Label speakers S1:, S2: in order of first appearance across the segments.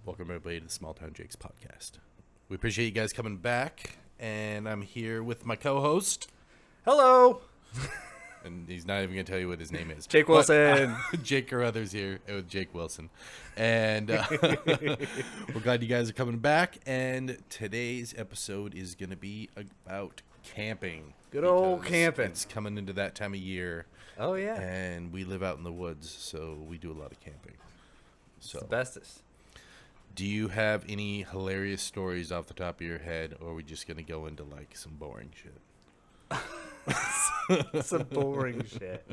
S1: Welcome everybody to the Small Town Jakes podcast. We appreciate you guys coming back, and I'm here with my co-host,
S2: Hello,
S1: and he's not even going to tell you what his name is.
S2: Jake Wilson.
S1: Jake Carruthers here with Jake Wilson, and we're glad you guys are coming back. And today's episode is going to be about camping.
S2: Good old
S1: because
S2: camping.
S1: It's coming into that time of year.
S2: Oh yeah,
S1: And we live out in the woods, so we do a lot of camping. So,
S2: the bestest.
S1: do you have any hilarious stories off the top of your head, or are we just gonna go into like some boring shit?
S2: Some boring shit.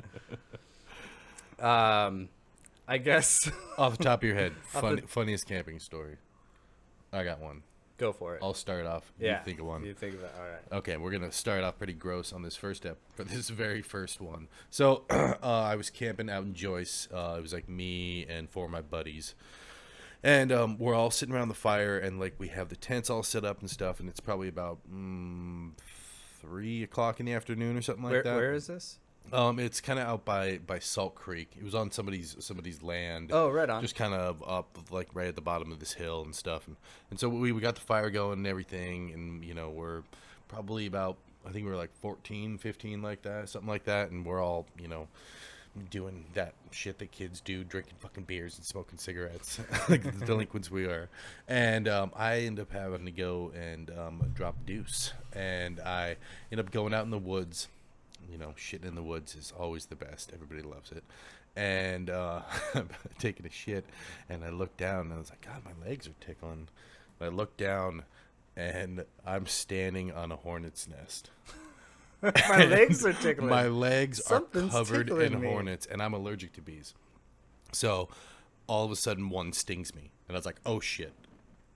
S2: I guess
S1: Off the top of your head, funniest camping story. I got one.
S2: go for it.
S1: I'll start off.
S2: Yeah,
S1: You think of one.
S2: You think of it. All right.
S1: Okay, we're gonna start off pretty gross on this first step for this very first one. So I was camping out in Joyce. It was like me and four of my buddies, and we're all sitting around the fire, and like we have the tents all set up and stuff, and it's probably about 3 o'clock in the afternoon or something like that.
S2: Where is this?
S1: It's kind of out by Salt Creek. It was on somebody's land.
S2: Oh, right on.
S1: Just kind of up, like right at the bottom of this hill and stuff. And so we got the fire going and everything. And, you know, we're probably about, I think we were like 14, 15 like that, something like that. And we're all, you know, doing that shit that kids do, drinking fucking beers and smoking cigarettes, like the delinquents we are. And I end up having to go and drop deuce. And I end up going out in the woods. You know, shitting in the woods is always the best. Everybody loves it. And I'm taking a shit, and I look down, and I was like, God, my legs are tickling. And I look down, and I'm standing on a hornet's nest.
S2: My legs are tickling.
S1: My legs
S2: Something's
S1: are covered
S2: tickling
S1: in
S2: me.
S1: hornets, and I'm allergic to bees. So all of a sudden, one stings me, and I was like, oh, shit.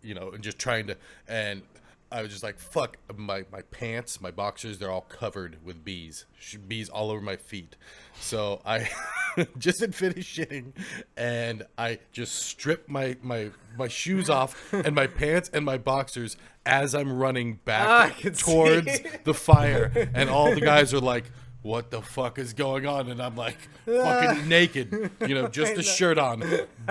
S1: You know, and just trying to... and I was just like, fuck, my pants, my boxers, they're all covered with bees. Bees all over my feet. So I just had finished shitting, and I just stripped my shoes off and my pants and my boxers as I'm running back towards the fire. And all the guys are like, what the fuck is going on? And I'm like, fucking naked, you know, just a shirt on,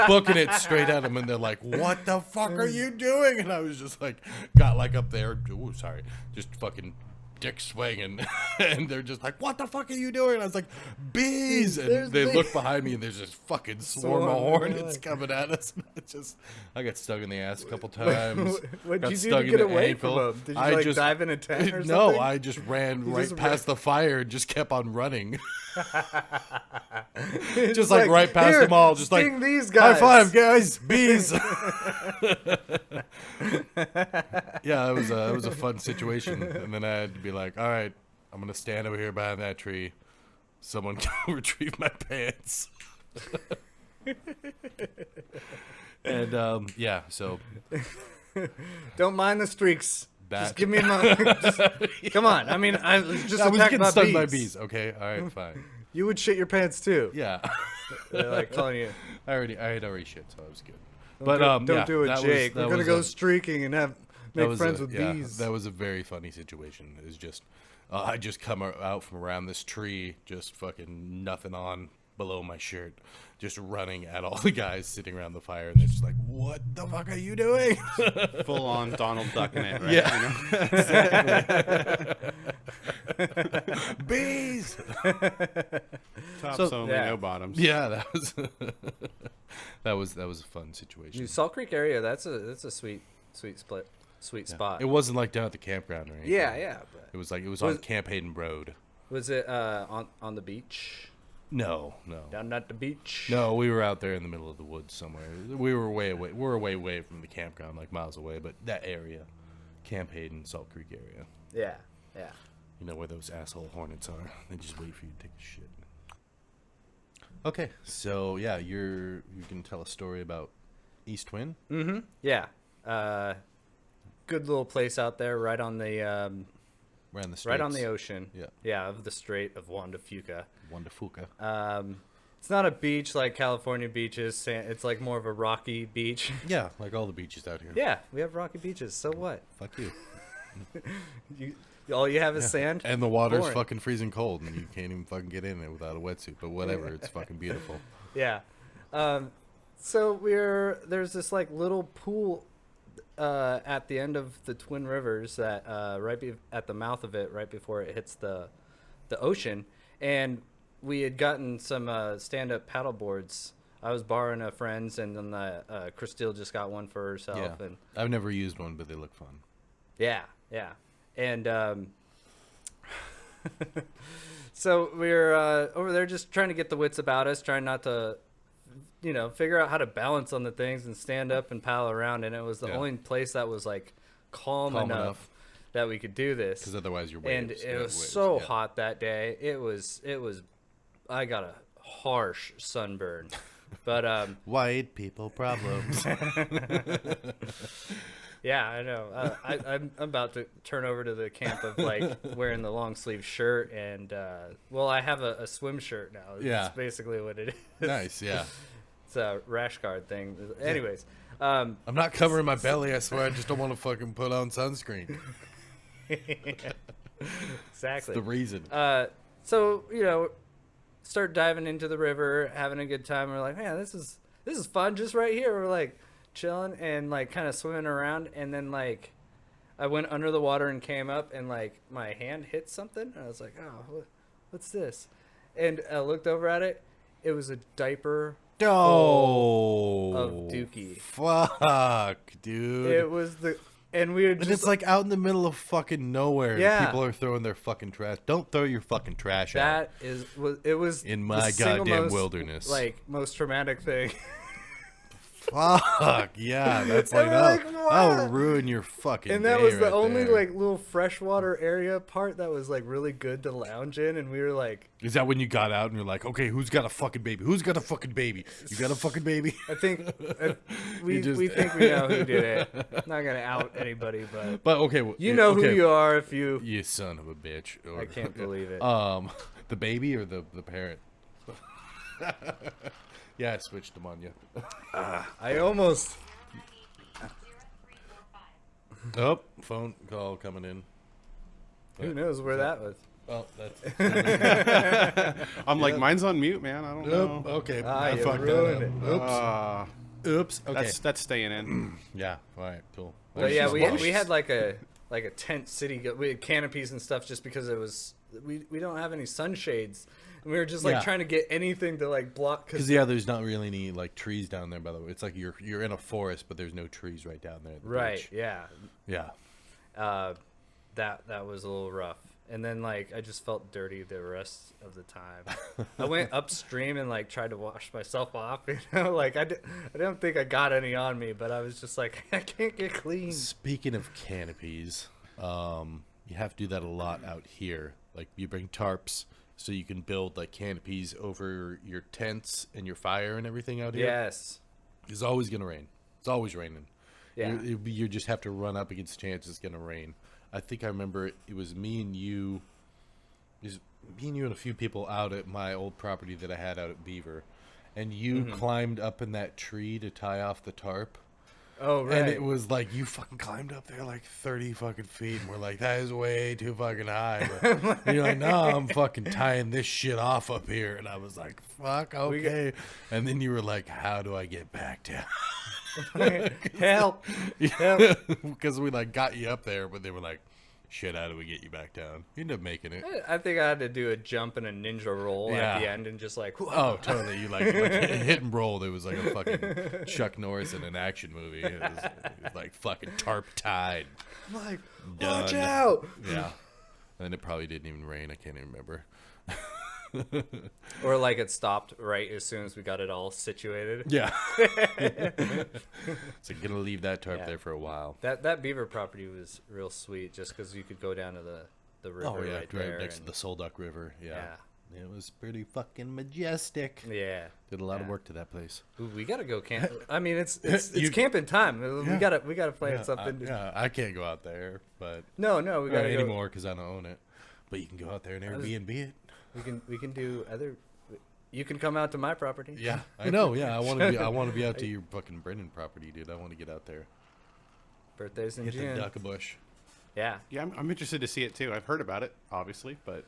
S1: booking it straight at them. And they're like, what the fuck are you doing? And I was just like, got like up there, ooh, sorry, just fucking dick swinging. And they're just like, what the fuck are you doing? And I was like, bees. And they look behind me, and there's this fucking swarm of hornets coming at us. And I got stung in the ass a couple times.
S2: What'd
S1: got
S2: you do
S1: stung
S2: to
S1: in
S2: get
S1: the
S2: away
S1: ankle.
S2: from them? Did you
S1: I
S2: like
S1: just-
S2: dive in a tent or
S1: No,
S2: something?
S1: I just ran right
S2: just
S1: past the fire and just kept on running. Just
S2: Just
S1: like right past
S2: "Here,
S1: them all. Just like,
S2: sting these guys."
S1: high five, guys. Bees. Yeah, it was a fun situation. And then I had to be like, all right, I'm going to stand over here behind that tree. Someone go retrieve my pants. And, yeah, so
S2: Don't mind the streaks.
S1: that.
S2: Just give me my. Come on. I mean, I was just
S1: I was
S2: attacked
S1: getting
S2: by
S1: stung
S2: bees.
S1: by bees. Okay, all right, fine.
S2: You would shit your pants too.
S1: Yeah.
S2: They're like calling you.
S1: I had already shit, so I was good.
S2: Don't
S1: yeah,
S2: do it,
S1: that was-
S2: Jake.
S1: that
S2: We're gonna
S1: was
S2: go
S1: a-
S2: streaking and
S1: that
S2: make
S1: was
S2: friends
S1: a-
S2: with
S1: yeah,
S2: bees.
S1: That was a very funny situation. It was just, I just come out from around this tree, just fucking nothing on below my shirt, just running at all the guys sitting around the fire, and they're just like, "What the fuck are you doing?"
S3: Full on Donald ducking it, right?
S1: Yeah.
S3: You know?
S1: Bees.
S3: Tops
S2: So-
S3: only,
S2: yeah.
S3: no bottoms.
S1: Yeah, that was a fun situation.
S2: Dude, Salt Creek area. That's a sweet
S1: Yeah.
S2: spot.
S1: It wasn't like down at the campground or anything.
S2: Yeah. But
S1: It was on
S2: Was-
S1: Camp Hayden Road.
S2: was it on the beach?
S1: No.
S2: Down at the beach?
S1: No, we were out there in the middle of the woods somewhere. We were way away. We were way from the campground, like miles away. But that area, Camp Hayden, Salt Creek area,
S2: Yeah.
S1: you know where those asshole hornets are. They just wait for you to take a shit. Okay, so yeah, you can tell a story about East Twin.
S2: Mm-hmm. Yeah. Good little place out there, right on the
S1: Around the
S2: right on
S1: Straits.
S2: the ocean.
S1: Yeah.
S2: Yeah, of the Strait of Juan de Fuca.
S1: Wonderfuca.
S2: It's not a beach like California beaches. It's like more of a rocky beach.
S1: Yeah, like all the beaches out here.
S2: Yeah, we have rocky beaches. So what?
S1: Fuck you.
S2: All you have is sand.
S1: And the water's
S2: Boring.
S1: fucking freezing cold, and you can't even fucking get in it without a wetsuit. But whatever, it's fucking beautiful.
S2: Yeah. So there's this like little pool at the end of the Twin Rivers that at the mouth of it, right before it hits the ocean, and we had gotten some stand-up paddle boards. I was borrowing a friend's, and then Christelle just got one for herself.
S1: Yeah.
S2: And
S1: I've never used one, but they look fun.
S2: yeah, and so we're over there just trying to get the wits about us, trying not to, figure out how to balance on the things and stand up and paddle around. And it was the only place that was like calm enough that we could do this.
S1: Because otherwise your
S2: And
S1: waves.
S2: it was
S1: waves,
S2: so hot that day. It was. I got a harsh sunburn, but
S1: White people problems.
S2: yeah, I know. I'm about to turn over to the camp of like wearing the long sleeve shirt and I have a swim shirt now.
S1: Yeah.
S2: That's basically what it is.
S1: Nice, yeah.
S2: It's a rash guard thing. Anyways,
S1: I'm not covering my belly, I swear. I just don't want to fucking put on sunscreen.
S2: exactly.
S1: The reason.
S2: So start diving into the river, having a good time. We're like, man, this is fun, just right here. We're like chilling and like kind of swimming around, and then like I went under the water and came up, and like my hand hit something, and I was like, oh, what's this? And I looked over at it. It was a diaper
S1: Oh,
S2: of Dookie.
S1: Fuck, dude.
S2: It was and we were just
S1: And it's like out in the middle of fucking nowhere. and
S2: Yeah.
S1: People are throwing their fucking trash. Don't throw your fucking trash out.
S2: it was
S1: In
S2: the
S1: my
S2: single
S1: goddamn
S2: most,
S1: wilderness.
S2: like most traumatic thing.
S1: Fuck, yeah. That's
S2: And
S1: like,
S2: we're like,
S1: that'll
S2: "What?"
S1: ruin your fucking
S2: And that
S1: day
S2: was the
S1: right
S2: only
S1: there.
S2: like little freshwater area part that was like really good to lounge in, and we were like,
S1: Is that when you got out and you're like, okay, who's got a fucking baby? Who's got a fucking baby? You got a fucking baby?
S2: I think we
S1: just-
S2: we think we know who did it. Not gonna out anybody, but
S1: But okay, well,
S2: you know
S1: okay,
S2: who you are if you.
S1: You son of a bitch. Or,
S2: I can't believe it.
S1: the baby or the parent? Yeah, I switched them on you.
S2: I almost.
S1: Oh, phone call coming in.
S2: Who knows where that was?
S1: Oh, that's.
S3: I'm like, mine's on mute, man. I don't
S1: Oop,
S3: know.
S1: okay,
S2: Ah,
S1: I
S2: you
S1: fucked
S2: ruined
S1: that
S2: it.
S1: up. Oops. Okay.
S3: That's staying in.
S1: Yeah. All right. Cool.
S2: But yeah, we
S1: Well,
S2: had like a tent city. We had canopies and stuff just because it was we don't have any sunshades, and we were just like
S1: Yeah.
S2: trying to get anything to like block.
S1: Because yeah, there's not really any like trees down there. By the way, it's like you're in a forest, but there's no trees right down there. At the
S2: Right.
S1: beach.
S2: Yeah.
S1: Yeah.
S2: That was a little rough. And then like I just felt dirty the rest of the time. I went upstream and like tried to wash myself off. Like I don't think I got any on me, but I was just like I can't get clean.
S1: Speaking of canopies, you have to do that a lot out here. Like you bring tarps so you can build like canopies over your tents and your fire and everything out here.
S2: Yes.
S1: It's always gonna rain. It's always raining.
S2: Yeah.
S1: You just have to run up against the chance it's gonna rain. I think I remember it was me and you. It was me and you and a few people out at my old property that I had out at Beaver, and you climbed up in that tree to tie off the tarp.
S2: Oh right.
S1: And it was like you fucking climbed up there like 30 fucking feet, and we're like, that is way too fucking high. But and you're like, no, I'm fucking tying this shit off up here, and I was like, fuck, okay. And then you were like, how do I get back down?
S2: Help.
S1: Because we like got you up there, but they were like, shit, how do we get you back down? You ended up making it.
S2: I think I had to do a jump and a ninja roll
S1: Yeah.
S2: at the end and just like
S1: Oh, totally. You like hit and rolled. It was like a fucking Chuck Norris in an action movie. It was like fucking tarp tied.
S2: I'm like,
S1: Done.
S2: watch out.
S1: Yeah. And it probably didn't even rain. I can't even remember.
S2: Or like it stopped right as soon as we got it all situated.
S1: Yeah. So I'm gonna leave that tarp
S2: Yeah.
S1: there for a while.
S2: That beaver property was real sweet just because you could go down to the river
S1: Oh yeah,
S2: right
S1: right
S2: there.
S1: next to
S2: and-
S1: the Solduck River. Yeah. It was pretty fucking majestic.
S2: yeah.
S1: Did a lot of
S2: Yeah.
S1: work to that place.
S2: Ooh, we gotta go camp. I mean, it's
S1: You-
S2: camping time.
S1: Yeah.
S2: We gotta plan
S1: Yeah,
S2: something.
S1: I can't go out there, but
S2: No, we
S1: not
S2: gotta go.
S1: anymore because I don't own it. But you can go out there and Airbnb it.
S2: We can do other. You can come out to my property.
S1: Yeah, I know. Yeah, I want to be out to your fucking Brennan property, dude. I want to get out there.
S2: Birthdays in
S1: Hit
S2: June.
S1: the Duck-a-bush.
S2: Yeah.
S3: Yeah, I'm interested to see it too. I've heard about it, obviously, but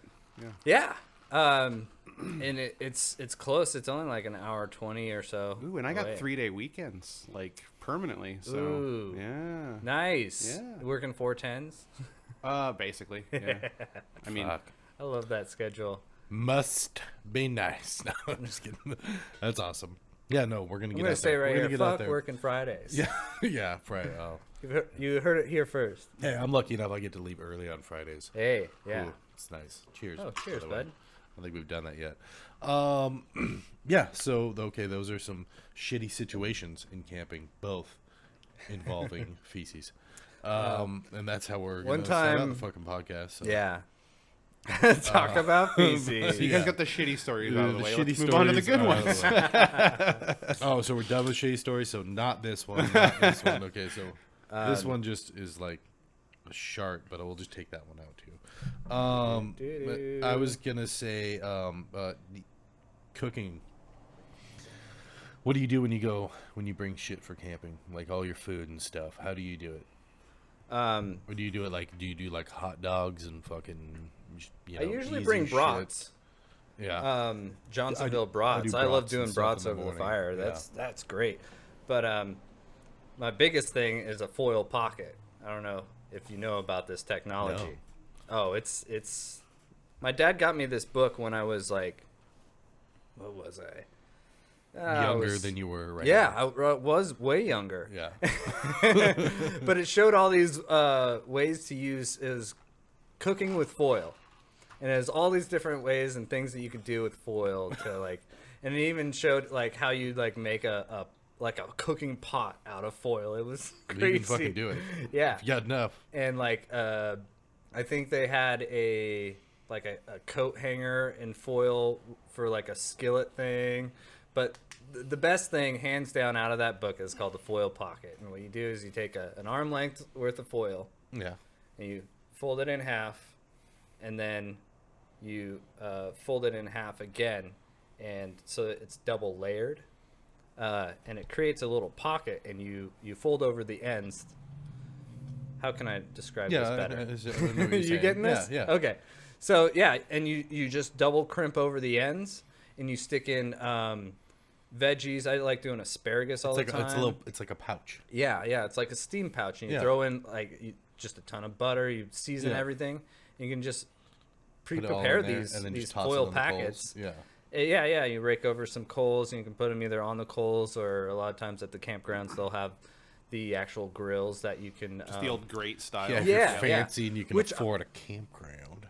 S3: yeah.
S2: Yeah. And it's close. It's only like an hour 20 or so.
S3: Ooh, and I got
S2: away.
S3: 3-day weekends, like permanently. So
S2: Ooh.
S3: yeah,
S2: Nice.
S3: Yeah.
S2: Working 410s.
S3: basically. Yeah. I mean,
S1: Fuck.
S2: I love that schedule.
S1: Must be nice. No, I'm just kidding. That's awesome. Yeah, no, we're gonna
S2: I'm
S1: get
S2: gonna
S1: out
S2: say
S1: there.
S2: right
S1: We're gonna
S2: here,
S1: get out
S2: fuck
S1: there.
S2: working Fridays.
S1: Yeah, yeah, Friday. Oh,
S2: You heard it here first.
S1: hey, I'm lucky enough. I get to leave early on Fridays.
S2: Hey, yeah.
S1: Ooh, it's nice. Cheers.
S2: Oh,
S1: by
S2: cheers,
S1: the way.
S2: bud.
S1: I don't think we've done that yet. Yeah. So okay, those are some shitty situations in camping, both involving feces. And that's how we're
S2: One
S1: gonna start out
S2: time-
S1: the fucking podcast. So.
S2: Yeah. Talk about feces.
S3: so you guys got the shitty stories out of the way.
S1: shitty
S3: Let's move on to the
S1: stories
S3: good
S1: are out
S3: ones.
S1: of the way. Oh, so we're done with shitty stories. So not this one. Not this one. Okay, so this one just is like a shark, but I will just take that one out too. But I was gonna say, cooking. What do you do when you bring shit for camping, like all your food and stuff? How do you do it? Or do you do it like? Do you do like hot dogs and fucking?
S2: I usually
S1: easy
S2: bring
S1: shit?
S2: brats.
S1: Yeah.
S2: Johnsonville
S1: I do
S2: brats. I love
S1: brats and
S2: doing
S1: stuff
S2: brats
S1: in the
S2: over the
S1: morning.
S2: fire.
S1: Yeah.
S2: That's great. But my biggest thing is a foil pocket. I don't know if you know about this technology. Oh, it's. My dad got me this book when I was like, what was I?
S1: Younger than you were right
S2: Yeah,
S1: now.
S2: I was way younger.
S1: Yeah.
S2: But it showed all these ways to use is cooking with foil, and it has all these different ways and things that you could do with foil to like, and it even showed like how you like make a cooking pot out of foil. It was crazy.
S1: You can fucking do it.
S2: Yeah,
S1: If you got enough.
S2: and like I think they had a coat hanger in foil for like a skillet thing. But the best thing, hands down, out of that book is called the foil pocket. And what you do is you take an arm length worth of foil
S1: Yeah.
S2: and you fold it in half, and then you fold it in half again, and so it's double layered, and it creates a little pocket, and you fold over the ends. How can I describe this better? You getting this?
S1: Yeah.
S2: Okay. So yeah, and you just double crimp over the ends, and you stick in veggies. I like doing asparagus all the time.
S1: It's like a pouch.
S2: Yeah, it's like a steam pouch, and you
S1: Yeah.
S2: throw in just a ton of butter. You season
S1: Yeah.
S2: everything. And you can just
S1: Put it all
S2: pre-prepare
S1: in there,
S2: these
S1: and then just
S2: these
S1: toss it
S2: foil
S1: on the coals.
S2: packets.
S1: Yeah.
S2: Yeah. You rake over some coals, and you can put them either on the coals, or a lot of times at the campgrounds they'll have the actual grills that you can.
S3: Just the old great style.
S1: Yeah, if
S2: Yeah,
S1: you're
S2: yeah.
S1: fancy and you can
S2: Which-
S1: afford a campground.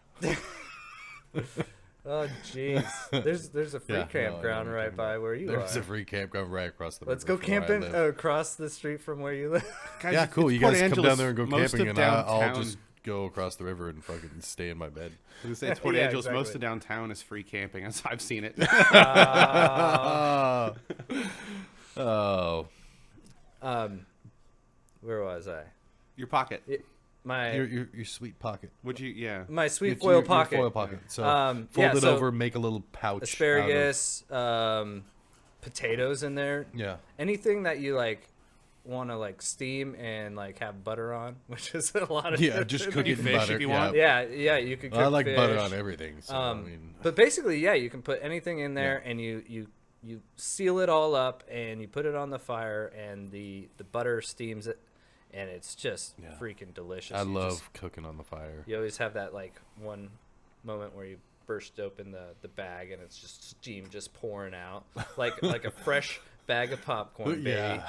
S2: Oh jeez, there's a free
S1: Yeah, no, I know
S2: campground
S1: what you're
S2: right
S1: talking
S2: by
S1: about.
S2: where you
S1: There's
S2: are.
S1: a free campground right across the
S2: Let's
S1: river
S2: go
S1: from where I
S2: camping
S1: live.
S2: across the street from where you live.
S3: Guys,
S1: Yeah,
S3: it's
S1: cool. You
S3: Port
S1: guys come
S3: Angeles,
S1: down there and go
S3: most
S1: camping,
S3: of
S1: and I'll
S3: downtown-
S1: just go across the river and fucking stay in my bed.
S3: I was gonna say, Port
S2: Yeah,
S3: Angeles, most
S2: exactly.
S3: of downtown is free camping. As I've seen it.
S1: Oh,
S2: Where was I?
S3: Your pocket.
S2: My
S1: your sweet pocket.
S3: Would you? Yeah.
S2: my sweet
S1: Your-
S2: foil
S1: your
S2: pocket.
S1: foil pocket. So
S2: Yeah,
S1: fold it
S2: so
S1: over, make a little pouch.
S2: asparagus, potatoes in there.
S1: Yeah.
S2: Anything that you like want to like steam and like have butter on, which is a lot of
S1: Yeah, just cook it in
S3: fish
S1: butter.
S3: if you
S1: yeah.
S3: want.
S2: Yeah, you could. Cook
S1: I like butter
S2: fish.
S1: on everything. So I mean,
S2: But basically, yeah, you can put anything in there, and you seal it all up, and you put it on the fire, and the butter steams it, and it's just
S1: Yeah.
S2: freaking delicious.
S1: I
S2: You
S1: love
S2: just-
S1: cooking on the fire.
S2: you always have that like one moment where you burst open the bag, and it's just steam just pouring out, like a fresh bag of popcorn, baby.
S1: Yeah.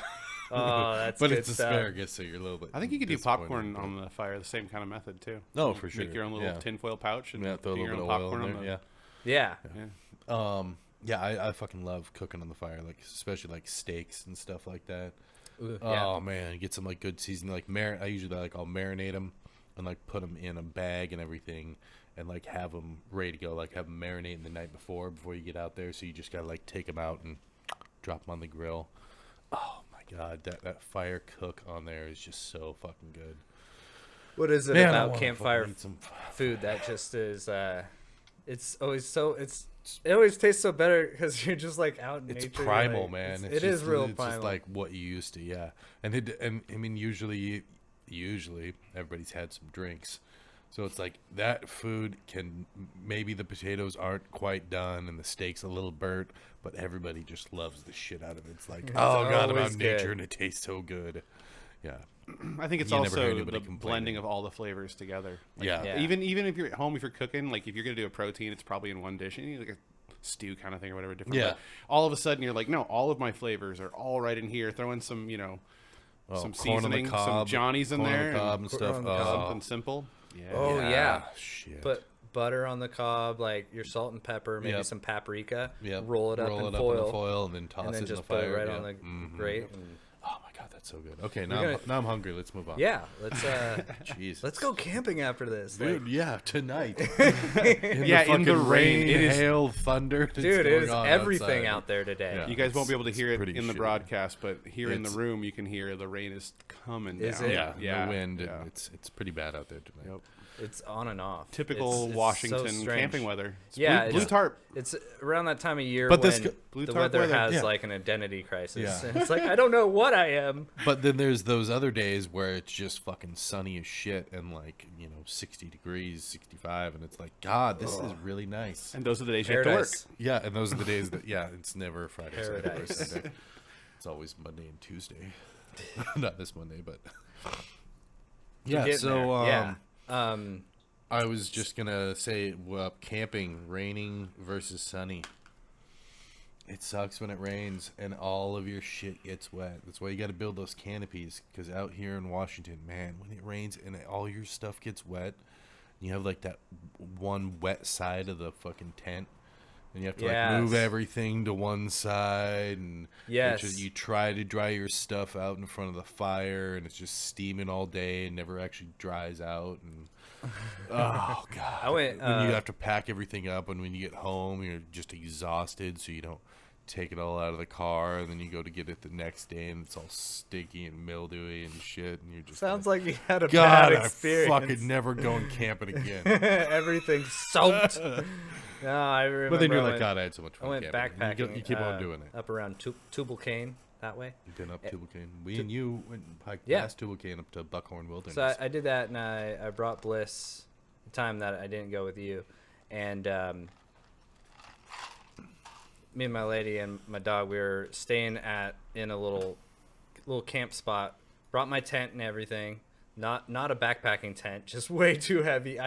S2: Oh, that's
S1: But
S2: good
S1: it's
S2: stuff.
S1: asparagus, so you're a little bit.
S3: I think you could do
S1: disappointed,
S3: popcorn
S1: but-
S3: on the fire, the same kind of method too.
S1: Oh,
S3: You
S1: for sure.
S3: Make your own little
S1: Yeah.
S3: tinfoil pouch and
S1: Yeah, throw a
S3: do your
S1: little
S3: own
S1: bit of oil
S3: popcorn
S1: in
S3: on
S1: there.
S3: the.
S1: Yeah.
S2: Yeah.
S1: Yeah, I fucking love cooking on the fire, like especially like steaks and stuff like that.
S2: Ooh,
S1: Oh
S2: yeah.
S1: man, get some like good seasoning. Like I usually like I'll marinate them and like put them in a bag and everything, and like have them ready to go. Like have them marinating the night before you get out there. So you just gotta like take them out and drop them on the grill. Oh my god, that fire cook on there is just so fucking good.
S2: What is it
S1: Man, I
S2: about
S1: wanna
S2: campfire
S1: fucking eat some
S2: food that just is? It's always so it always tastes so better because you're just like out in
S1: It's
S2: nature.
S1: primal,
S2: like,
S1: man.
S2: It is real
S1: it's
S2: primal.
S1: just like what you used to, yeah. And I mean, usually everybody's had some drinks, So it's like that food can, maybe the potatoes aren't quite done and the steak's a little burnt, but everybody just loves the shit out of it. It's like, oh god, I'm
S2: always
S1: out in nature
S2: good.
S1: and it tastes so good. Yeah.
S3: I think it's
S1: You never hear
S3: also
S1: anybody
S3: the
S1: complaining.
S3: blending of all the flavors together. Like,
S1: Yeah.
S2: Yeah.
S3: Even if you're at home, if you're cooking, like if you're gonna do a protein, it's probably in one dish, and you need like a stew kind of thing or whatever different.
S1: Yeah.
S3: But all of a sudden, you're like, no, all of my flavors are all right in here. Throw in some, some
S1: corn on the
S3: seasoning, some
S1: cob,
S3: Johnny's in
S1: corn on the
S3: there,
S1: cob
S3: and
S1: and stuff.
S2: on the cob.
S3: something simple. Yeah.
S2: Oh, yeah.
S1: Shit.
S2: Put butter on the cob, like your salt and pepper, maybe
S1: Yep.
S2: some paprika.
S1: Yep.
S2: Roll it up in foil,
S1: and then toss
S2: and then
S1: it
S2: just
S1: in the
S2: put
S1: fire.
S2: it right
S1: yeah.
S2: on the
S1: Mhm.
S2: grate. And,
S1: Oh my god, that's so good. Okay,
S2: We're
S1: now I'm hungry. Let's move on.
S2: yeah, let's
S1: Jeez.
S2: let's go camping after this.
S1: Dude,
S2: Like,
S1: yeah, tonight.
S3: Yeah, in the
S1: fucking
S3: rain. It is-
S1: hail, thunder. that's
S2: dude, it
S1: going
S2: is
S1: on
S2: everything
S1: outside.
S2: out there today.
S1: Yeah.
S3: You guys won't be able to
S1: It's
S3: hear it
S1: pretty
S3: in the
S1: shitty.
S3: broadcast, but here in the
S1: It's-
S3: room, you can hear the rain is coming
S2: Is
S3: down.
S2: it?
S1: Yeah,
S3: yeah,
S1: the wind.
S3: yeah.
S1: And it's pretty bad out there tonight.
S3: Yep.
S2: It's on and off.
S3: Typical
S2: It's
S3: Washington
S2: so strange.
S3: camping weather. It's
S2: Yeah,
S3: blue
S2: it's-
S3: tarp.
S2: It's around that time of year
S1: But
S2: when
S1: this co-
S3: Blue
S2: the
S3: tarp
S2: weather
S3: weather,
S2: has
S1: yeah.
S2: like an identity crisis.
S1: Yeah.
S2: And it's like, I don't know what I am.
S1: But then there's those other days where it's just fucking sunny as shit and like 60 degrees, 65, and it's like, God, this is really nice.
S3: And those are the days you have to work.
S2: Paradise.
S1: Yeah, and those are the days that it's never Friday, Saturday, or
S2: Paradise.
S1: Sunday. It's always Monday and Tuesday. Not this Monday, but yeah.
S2: Getting
S1: So
S2: there. Yeah.
S1: I was just gonna say, camping, raining versus sunny. It sucks when it rains and all of your shit gets wet. That's why you got to build those canopies. Because out here in Washington, man, when it rains and all your stuff gets wet, you have like that one wet side of the fucking tent, and you have to like move
S2: Yes.
S1: everything to one side, and
S2: Yes.
S1: you try to dry your stuff out in front of the fire, and it's just steaming all day and never actually dries out. And oh god,
S2: I went,
S1: when you have to pack everything up, and when you get home, you're just exhausted, so you don't take it all out of the car, and then you go to get it the next day, and it's all sticky and mildewy and shit, and you're just
S2: Sounds like you had a
S1: God,
S2: bad experience.
S1: I fucking never going camping again.
S2: Everything's soaked. No, I remember.
S1: But then you're
S2: I
S1: like,
S2: went,
S1: God, I had so much
S2: I
S1: fun
S2: went
S1: camping.
S2: backpacking.
S1: You keep on doing it.
S2: Up around Tubal Cain that way.
S1: You've been up Tubal Cain. We and you went past
S2: Yeah.
S1: Tubal Cain up to Buckhorn Wilderness.
S2: So I did that, and I brought Bliss the time that I didn't go with you, and me and my lady and my dog, we were staying in a little camp spot. Brought my tent and everything. Not a backpacking tent, just way too heavy.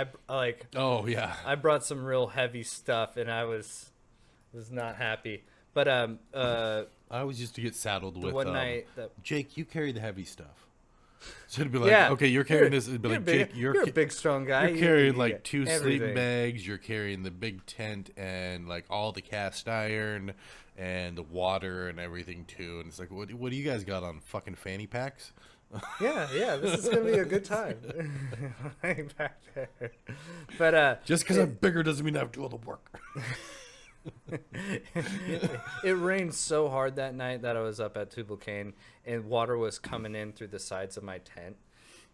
S1: oh yeah.
S2: I brought some real heavy stuff, and I was not happy. But
S1: I always used to get saddled with
S2: one night that
S1: Jake, you carry the heavy stuff. So it'd be like,
S2: yeah,
S1: okay, you're carrying this. It'd be like,
S2: big,
S1: Jake,
S2: you're a big strong guy.
S1: you're
S2: You-
S1: carrying
S2: you
S1: like
S2: get
S1: 2
S2: everything.
S1: sleeping bags. You're carrying the big tent and like all the cast iron and the water and everything too. And it's like, what do you guys got on? Fucking fanny packs?
S2: Yeah, this is gonna be a good time. Back there, but
S1: Just because I'm bigger doesn't mean I have to do all the work.
S2: it rained so hard that night that I was up at Tubal Cain, and water was coming in through the sides of my tent,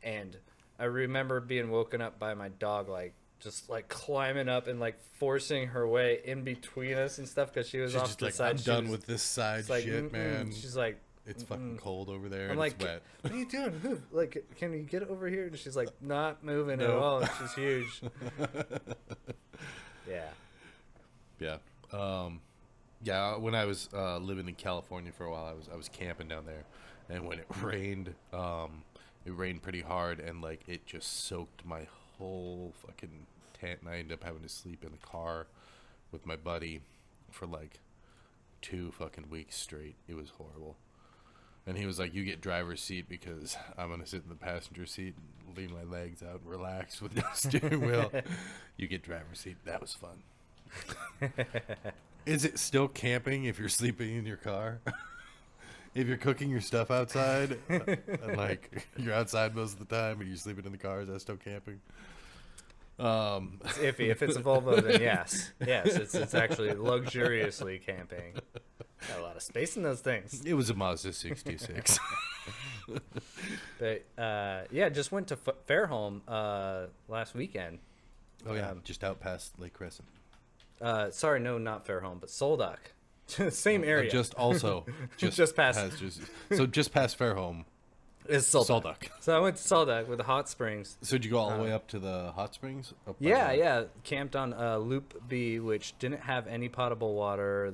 S2: and I remember being woken up by my dog, like just like climbing up and like forcing her way in between us and stuff because she was
S1: She's
S2: off
S1: just
S2: the
S1: like,
S2: side.
S1: I'm
S2: She
S1: done
S2: was-
S1: with this side
S2: it's like,
S1: shit, man.
S2: She's like,
S1: It's fucking cold over there.
S2: I'm
S1: and
S2: like,
S1: it's wet.
S2: what are you doing? Move. Like, can you get over here? And she's like, not moving at
S1: No.
S2: all. She's huge. Yeah.
S1: Yeah. Yeah. When I was living in California for a while, I was camping down there, and when it rained pretty hard, and like it just soaked my whole fucking tent, and I ended up having to sleep in the car with my buddy for like 2 fucking weeks straight. It was horrible. And he was like, you get driver's seat because I'm going to sit in the passenger seat and lean my legs out and relax with no steering wheel. You get driver's seat. That was fun. Is it still camping if you're sleeping in your car? If you're cooking your stuff outside, and like you're outside most of the time and you're sleeping in the car, is that still camping?
S2: It's iffy. If it's a Volvo, then yes. Yes, it's actually luxuriously camping. Got a lot of space in those things.
S1: It was a Mazda 66.
S2: But yeah, just went to Fairholme last weekend.
S1: Oh yeah, just out past Lake Crescent.
S2: Sorry, no, not Fairholme, but Soldock. Same area.
S1: Just also
S2: Just past.
S1: just past Fairholme.
S2: It's Saltdock.
S1: Saltdock.
S2: So I went to Saltdock with the hot springs.
S1: So did you go all the way up to the hot springs? Up by
S2: Yeah,
S1: the-
S2: yeah. Camped on Loop B, which didn't have any potable water.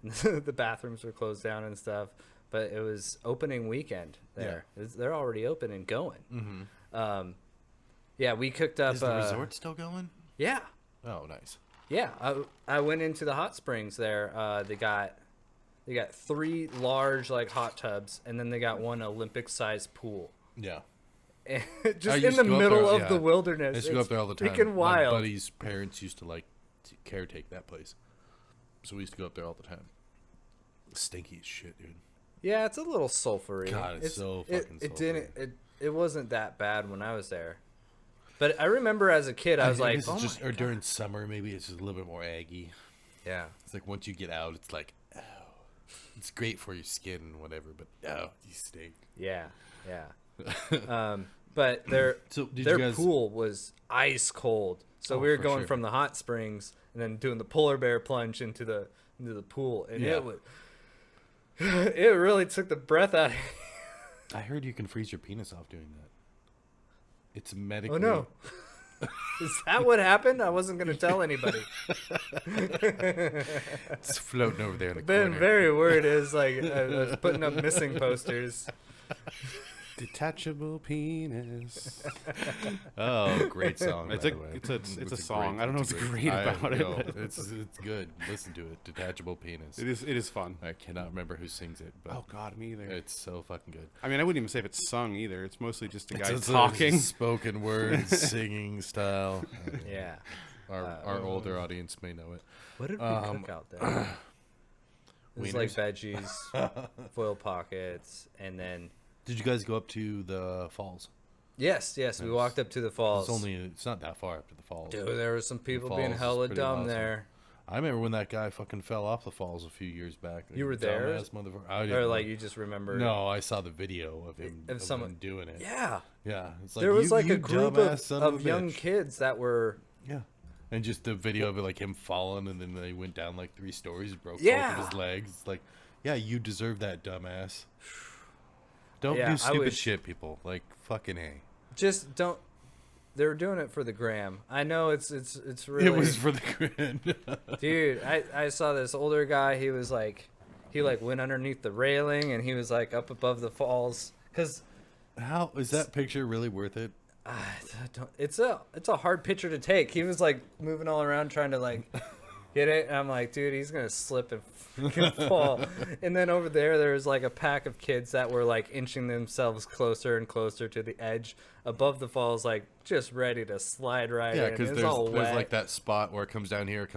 S2: The bathrooms were closed down and stuff. But it was opening weekend there. They're already open and going.
S1: Mm-hmm.
S2: Yeah, we cooked up.
S1: Is the resort still going?
S2: Yeah,
S1: Oh, nice.
S2: yeah. I went into the hot springs there. They got 3 large like hot tubs, and then they got one Olympic-sized pool.
S1: Yeah.
S2: And
S1: I
S2: just in
S1: used
S2: the
S1: to go up
S2: middle
S1: there,
S2: of
S1: yeah.
S2: the
S1: I
S2: wilderness.
S1: used to go
S2: It's
S1: up there all the time.
S2: freaking wild.
S1: My buddy's parents used to like to caretake that place, so we used to go up there all the time. Stinky as shit, dude.
S2: Yeah, it's a little sulfury.
S1: God, it's so fucking
S2: it
S1: sulfury.
S2: didn't it wasn't that bad when I was there. But I remember as a kid I was
S1: think
S2: like,
S1: it's
S2: oh
S1: just,
S2: my
S1: or
S2: God.
S1: during summer, maybe it's just a little bit more aggy.
S2: Yeah.
S1: It's like once you get out, it's like, oh, it's great for your skin and whatever, but oh, you stink.
S2: Yeah. Yeah. But their
S1: So did
S2: their
S1: you guys?
S2: pool was ice cold. So
S1: Oh,
S2: we were
S1: for
S2: going
S1: sure.
S2: from the hot springs and then doing the polar bear plunge into the pool, and
S1: Yeah.
S2: it would it really took the breath out of me.
S1: I heard you can freeze your penis off doing that. It's medically.
S2: Oh no. Is that what happened? I wasn't going to tell anybody.
S1: It's floating over there in the
S2: Been
S1: corner.
S2: very worried as like I was putting up missing posters.
S3: Detachable penis.
S1: Oh, great song.
S3: It's
S1: by
S3: a-
S1: the way.
S3: it's a
S1: It's
S3: song.
S1: great-
S3: I don't know
S1: it's
S3: what's
S1: a
S3: great about it,
S1: know,
S3: but-
S1: it's good. Listen to it. Detachable penis.
S3: It is fun.
S1: I cannot remember who sings it, but
S3: Oh God, me either.
S1: it's so fucking good.
S3: I mean, I wouldn't even say if it's sung either. It's mostly just a guy
S1: It's a
S3: talking.
S1: spoken word, singing style.
S2: Yeah.
S1: Our older audience may know it.
S2: What did we cook out there? It was like
S1: Wieners.
S2: veggies, foil pockets, and then
S1: Did you guys go up to the falls?
S2: yes, we
S1: Nice.
S2: walked up to the falls.
S1: It's not that far up to the falls.
S2: Dude, there were some people
S1: falls
S2: being
S1: is
S2: hella
S1: pretty
S2: dumb
S1: awesome.
S2: there.
S1: I remember when that guy fucking fell off the falls a few years back.
S2: You were there?
S1: Dumbass motherfucker. I didn't
S2: Or
S1: know.
S2: like you just remember.
S1: No, I saw the video of him,
S2: If
S1: of
S2: someone-
S1: him doing it.
S2: Yeah.
S1: Yeah, it's like
S2: There was
S1: you-
S2: like
S1: you
S2: a group
S1: dumbass son
S2: of
S1: a
S2: young
S1: bitch.
S2: kids that were.
S1: Yeah, and just the video of it, like him falling, and then they went down like 3 stories, broke both
S2: Yeah.
S1: of his legs. It's like, yeah, you deserve that, dumbass. Don't
S2: Yeah,
S1: do
S2: I
S1: stupid
S2: wish-
S1: shit, people. Like fucking a.
S2: Just don't. They were doing it for the gram. I know it's really.
S1: It was for the grin.
S2: Dude, I saw this older guy. He was like, he like went underneath the railing and he was like up above the falls. Cause
S1: How is that picture really worth it?
S2: it's a hard picture to take. He was like moving all around trying to like get it. And I'm like, dude, he's gonna slip and freaking fall. And then over there was like a pack of kids that were like inching themselves closer and closer to the edge above the falls, like just ready to slide right
S1: Yeah,
S2: in.
S1: because
S2: It's all
S1: there's
S2: wet.
S1: like that spot where it comes down here,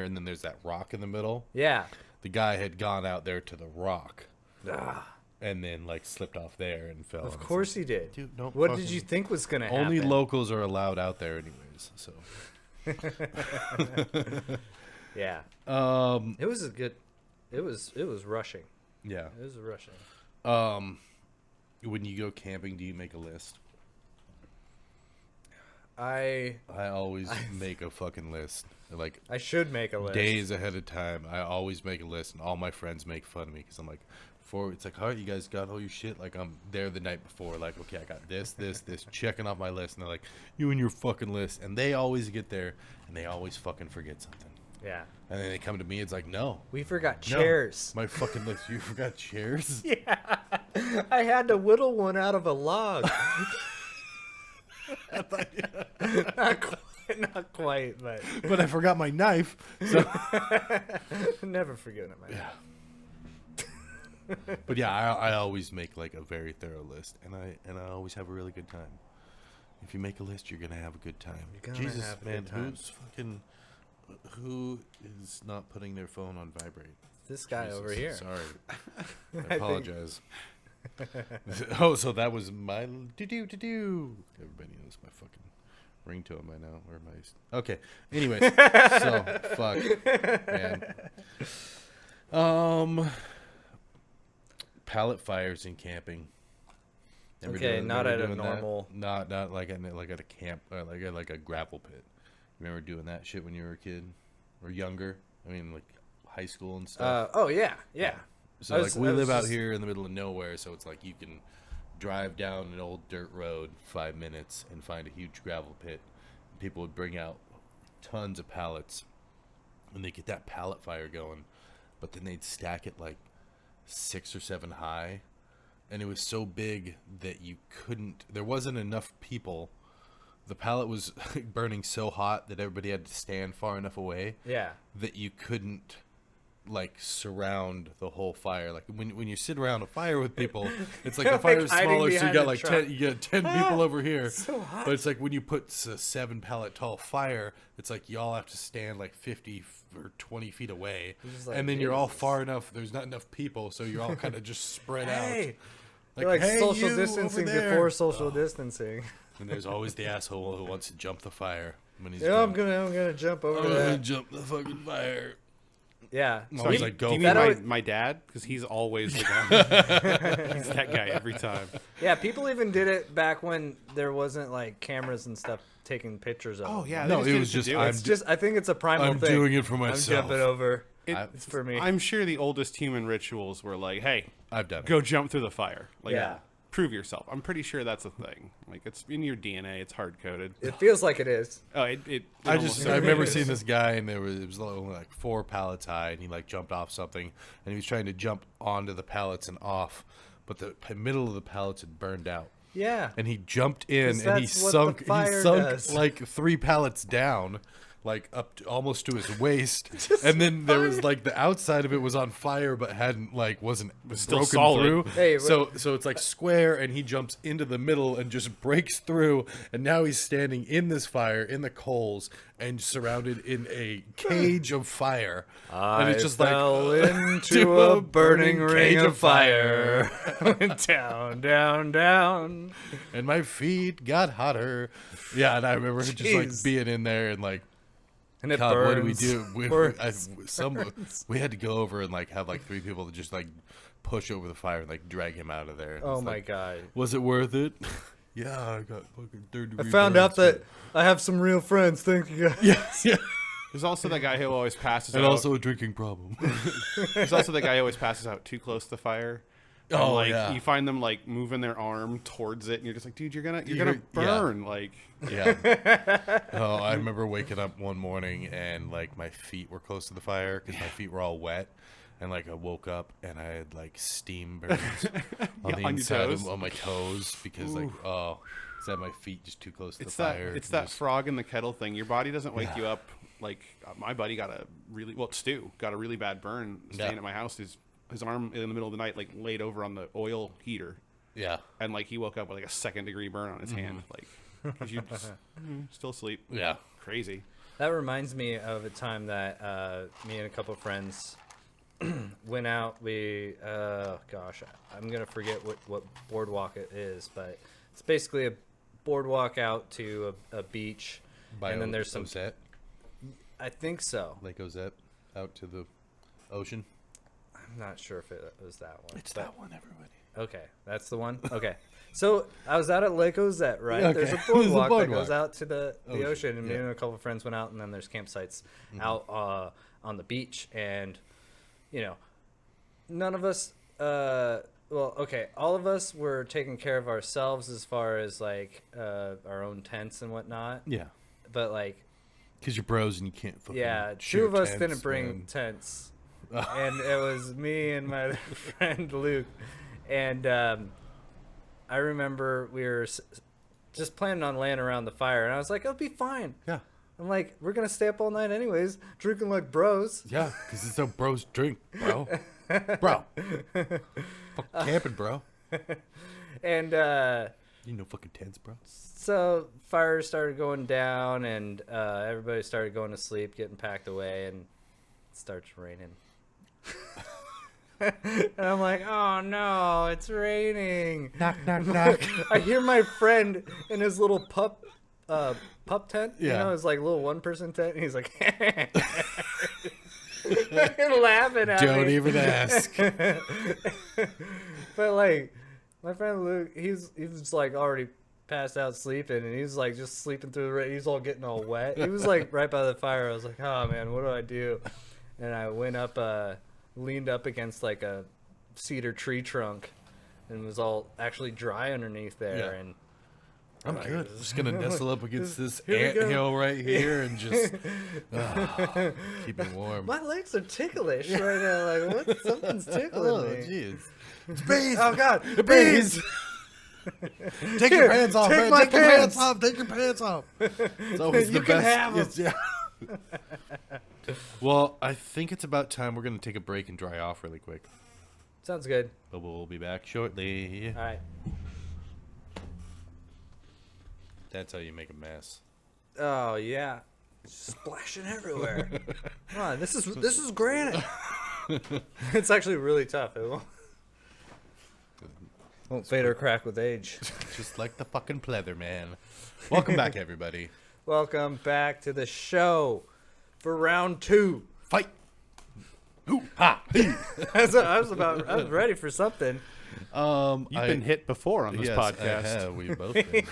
S1: and then there's that rock in the middle.
S2: Yeah.
S1: The guy had gone out there to the rock
S2: Ah,
S1: and then like slipped off there and fell.
S2: of
S1: And it's
S2: course he did.
S1: Dude, don't
S2: what did
S1: fucking-
S2: you think was gonna happen?
S1: only locals are allowed out there, anyways. So,
S2: Yeah.
S1: um,
S2: It was a good. It was rushing.
S1: yeah.
S2: It was rushing.
S1: When you go camping, do you make a list?
S2: I
S1: always make a fucking list. Like
S2: should make a list.
S1: days ahead of time, I always make a list, and all my friends make fun of me because I'm like, it's like, all right, you guys got all your shit. Like I'm there the night before, like, okay, I got this, checking off my list, and they're like, you and your fucking list, and they always get there, and they always fucking forget something,
S2: Yeah.
S1: and then they come to me, it's like, no,
S2: We forgot
S1: no,
S2: chairs.
S1: my fucking list, you forgot chairs.
S2: Yeah. I had to whittle one out of a log. not quite, but
S1: But I forgot my knife. So
S2: never forget it, man.
S1: yeah. But yeah, I always make like a very thorough list, and I always have a really good time. If you make a list, you're gonna have a good time.
S2: You're gonna
S1: Jesus,
S2: have a
S1: man,
S2: good time.
S1: who is not putting their phone on vibrate?
S2: This guy
S1: Jesus,
S2: over here.
S1: Sorry, I
S2: think-
S1: apologize. Oh, so that was my do. Everybody knows my fucking ringtone by now, or my. Okay. Anyways, so fuck, man. Pallet fires in camping.
S2: Okay, not at a normal-
S1: Not like at a camp, like a gravel pit. Remember doing that shit when you were a kid or younger? I mean, like high school and stuff.
S2: Oh yeah.
S1: So
S2: I
S1: like
S2: was-
S1: we
S2: I was
S1: live out
S2: just-
S1: here in the middle of nowhere, so it's like you can drive down an old dirt road 5 minutes and find a huge gravel pit. People would bring out tons of pallets, and they get that pallet fire going, but then they'd stack it like 6 or 7 high, and it was so big that you couldn't. There wasn't enough people. The pallet was burning so hot that everybody had to stand far enough away
S2: Yeah.
S1: that you couldn't like surround the whole fire. Like when you sit around a fire with people, it's like the
S2: Like
S1: fire's
S2: hiding
S1: smaller, so you
S2: behind
S1: got
S2: a
S1: like
S2: truck.
S1: 10 you got 10 people over here.
S2: So hot.
S1: But it's like when you put a 7 pallet tall fire, it's like y'all have to stand like 50 or 20 feet away,
S2: just like,
S1: and then you're all
S2: Jesus.
S1: far enough. There's not enough people, so you're all kind of just spread
S2: Hey.
S1: out.
S2: Like
S1: "Hey,
S2: social
S1: you
S2: distancing
S1: over there."
S2: before social distancing.
S1: And there's always the asshole who wants to jump the fire when he's
S2: Yeah, I'm
S1: drunk.
S2: gonna jump over
S1: I'm gonna
S2: that.
S1: jump the fucking fire.
S2: Yeah.
S1: I'm
S2: So
S1: always
S2: we-
S1: like, go
S3: Do you
S1: for
S3: mean
S2: That
S3: my,
S2: always-
S3: my dad? Because he's always the guy. He's that guy every time.
S2: yeah, people even did it back when there wasn't like cameras and stuff taking pictures of.
S3: Oh
S2: them.
S3: yeah,
S1: No,
S3: they
S1: it
S3: did
S1: was
S3: to
S1: just
S3: do
S1: I'm
S3: it.
S2: It's just I think it's a primal
S1: I'm
S2: thing.
S1: doing it for
S2: I'm
S1: myself.
S2: jumping over.
S3: It-
S2: It's for me.
S3: I'm sure the oldest human rituals were like, "Hey,
S1: I've done it.
S3: go jump through the fire." Like,
S2: Yeah.
S3: prove yourself. I'm pretty sure that's a thing. Like, it's in your DNA. It's hard coded.
S2: It feels like it is.
S3: Oh, it
S1: I
S3: almost
S1: I remember
S3: is.
S1: seeing this guy, and it was only like 4 pallets high, and he like jumped off something, and he was trying to jump onto the pallets and off, but the middle of the pallets had burned out,
S2: Yeah.
S1: and he jumped in
S2: 'Cause
S1: and he
S2: that's what the
S1: sunk
S2: fire
S1: sunk
S2: does.
S1: like 3 pallets down, like up to, almost to his waist, and then there was like the outside of it was on fire but hadn't like wasn't
S3: still
S1: broken
S3: solid.
S1: through.
S2: Hey,
S1: so it's like square, and he jumps into the middle and just breaks through, and now he's standing in this fire in the coals and surrounded in a cage of fire. And it's just
S2: fell
S1: like
S2: into a burning ring of fire. Went down, down, down.
S1: and my feet got hotter. Yeah, and I remember just like
S2: Jeez.
S1: being in there and like,
S2: And it
S1: God,
S2: burns.
S1: what do we do?
S2: Burns.
S1: We had to go over and like have like 3 people to just like push over the fire and like drag him out of there. And
S2: Oh
S1: it's
S2: my
S1: like,
S2: god.
S1: was it worth it? Yeah, I got fucking 3rd
S2: I
S1: degree
S2: found out
S1: burns.
S2: that I have some real friends. Thank you guys.
S1: yeah.
S3: There's also the guy who always passes
S1: And
S3: out.
S1: also a drinking problem.
S3: There's also the guy who always passes out too close to the fire. And,
S1: Oh,
S3: like,
S1: yeah.
S3: You find them like moving their arm towards it, and you're just like, dude, you're gonna
S1: Yeah.
S3: burn. Like,
S1: Yeah. Oh, I remember waking up one morning and like my feet were close to the fire because my feet were all wet, and like I woke up and I had like steam burns on
S3: Yeah,
S1: the
S3: on your
S1: inside
S3: toes?
S1: of my toes because like is that my feet just too close to
S3: it's
S1: the
S3: that
S1: fire?
S3: it's
S1: and
S3: that
S1: just-
S3: frog in the kettle thing. Your body doesn't wake you up. Like my buddy got a really Stu got a really bad burn staying
S1: Yeah.
S3: at my house. His arm in the middle of the night like laid over on the oil heater,
S1: yeah,
S3: and like he woke up with like a 2nd degree burn on his hand. Like, 'cause you just, still asleep.
S1: yeah.
S3: Crazy.
S2: That reminds me of a time that me and a couple friends went out. We, gosh, I'm going to forget what boardwalk it is, but it's basically a boardwalk out to a beach.
S1: By
S2: and then there's some,
S1: Ozette,
S2: I think so.
S1: Lake Ozette, out to the ocean.
S2: I'm not sure if it was that one.
S1: It's
S2: but-
S1: that one, everybody.
S2: Okay, that's the one. Okay, so I was out at Lake Ozette, right?
S1: Yeah,
S2: There's a
S1: okay. There's a
S2: boardwalk, that
S1: boardwalk.
S2: goes out to the
S1: Ocean,
S2: ocean, and me
S1: yeah.
S2: and a couple of friends went out, and then there's campsites out on the beach, and you know, none of us. Well, okay, all of us were taking care of ourselves as far as like our own tents and whatnot,
S1: Yeah,
S2: but like,
S1: because you're bros and you can't fucking.
S2: yeah,
S1: share
S2: two of us
S1: tents,
S2: didn't bring
S1: man.
S2: tents. And it was me and my friend Luke, and I remember we were just planning on laying around the fire, and I was like, "It'll be fine."
S1: Yeah,
S2: I'm like, "We're gonna stay up all night anyways, drinking like bros."
S1: yeah, because it's how bros drink, bro. Bro, fuck camping, bro.
S2: And
S1: You know fucking tents, bro.
S2: so fire started going down, and everybody started going to sleep, getting packed away, and it starts raining. And I'm like, "Oh no, it's raining!"
S1: Knock, knock, knock.
S2: I hear my friend in his little pup tent. You
S1: Yeah.
S2: know, his like little 1-person tent. And he's like, laughing at
S1: Don't
S2: me.
S1: even ask.
S2: But like, my friend Luke, he was like already passed out sleeping, and he was like just sleeping through the rain. He's all getting all wet. He was like right by the fire. I was like, oh man, what do I do? And I went up, leaned up against like a cedar tree trunk, and it was all actually dry underneath there.
S1: Yeah.
S2: And
S1: I'm
S2: like,
S1: good. Just gonna nestle up against this
S2: Here we
S1: ant
S2: go.
S1: hill right here and just keep it warm.
S2: my legs are ticklish right now. Like, what? Something's tickling
S1: Oh,
S2: me.
S1: jeez. It's bees.
S2: Oh God,
S1: The bees. Take your pants off,
S2: take
S1: man.
S2: my
S1: Take your pants
S2: pants.
S1: off. Take your pants off. It's always
S2: You
S1: the
S2: can
S1: best.
S2: have 'em.
S1: It's- yeah. Well, I think it's about time we're gonna take a break and dry off really quick.
S2: Sounds good.
S1: But we'll be back shortly.
S2: All right.
S1: That's how you make a mess.
S2: Oh yeah, splashing everywhere. Come on, this is granite. It's actually really tough. It won't fade or crack with age.
S1: Just like the fucking pleather, man. Welcome back, everybody.
S2: Welcome back to the show for round 2.
S1: Fight. Ooh, ha. Hee.
S2: I was ready for something.
S3: You've been hit before on this
S1: yes,
S3: podcast.
S1: I have. We've both been. Yeah,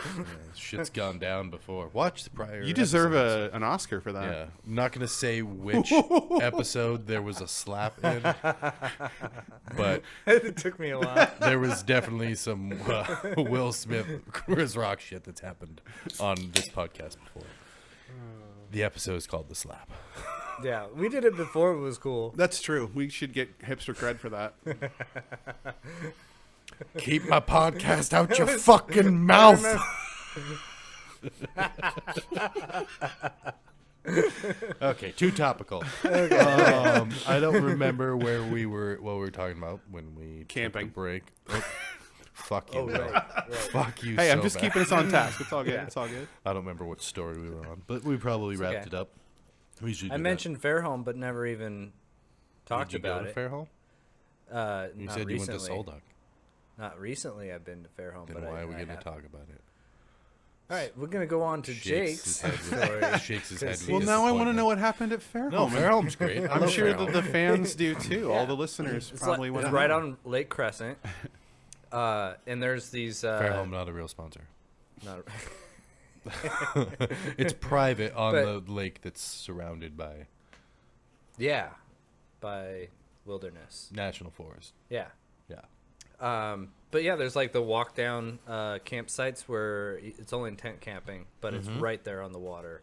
S1: shit's gone down before. Watch the prior.
S3: You deserve
S1: episodes.
S3: an Oscar for that.
S1: Yeah, I'm not gonna say which episode there was a slap in, but
S2: It took me a while.
S1: there was definitely some Will Smith, Chris Rock shit that's happened on this podcast before. The episode is called "The Slap."
S2: Yeah, we did it before. It was cool.
S3: That's true. We should get hipster cred for that.
S1: Keep my podcast out your fucking mouth. Okay, too topical. I don't remember what we were talking about when we
S3: Camping.
S1: took the break. Oh, fuck you,
S2: Oh,
S1: Will.
S2: right.
S1: Fuck you.
S3: Hey, I'm
S1: so
S3: just
S1: bad.
S3: keeping us on task. It's all good.
S2: Yeah.
S3: It's all good.
S1: I don't remember what story we were on, but we probably wrapped
S2: okay.
S1: it up. We usually
S2: I
S1: do that.
S2: mentioned Fairholme, but never even talked
S1: Did you
S2: about
S1: go
S2: it.
S1: to Fairholme? You
S2: Not
S1: said
S2: recently.
S1: you went to Soldock.
S2: Not recently. I've been to Fairholme,
S1: Then
S2: but
S1: why are we
S2: I
S1: going to
S2: have.
S1: talk about it?
S2: All right, we're gonna go on to
S1: Shakes
S2: Jake's
S1: his head with-
S2: story.
S1: shakes his head.
S2: 'Cause
S1: with
S3: Well,
S2: he's-
S3: now I want to know
S1: disappointment.
S3: what happened at Fairholme.
S1: No, Fairholme's great. I
S3: I'm
S1: love
S3: sure that
S1: Fairholme.
S3: the fans do too. All
S2: Yeah.
S3: the listeners
S2: It's,
S3: probably
S2: like,
S3: want
S2: it's
S3: to
S2: right
S3: know.
S2: on Lake Crescent, and there's these.
S1: Fairholme, not a real sponsor.
S2: Not,
S1: It's private on
S2: But-
S1: the lake that's surrounded by
S2: yeah, by wilderness.
S1: national forest.
S2: Yeah.
S1: Yeah.
S2: But yeah, there's like the walk down campsites where it's only tent camping, but it's right there on the water.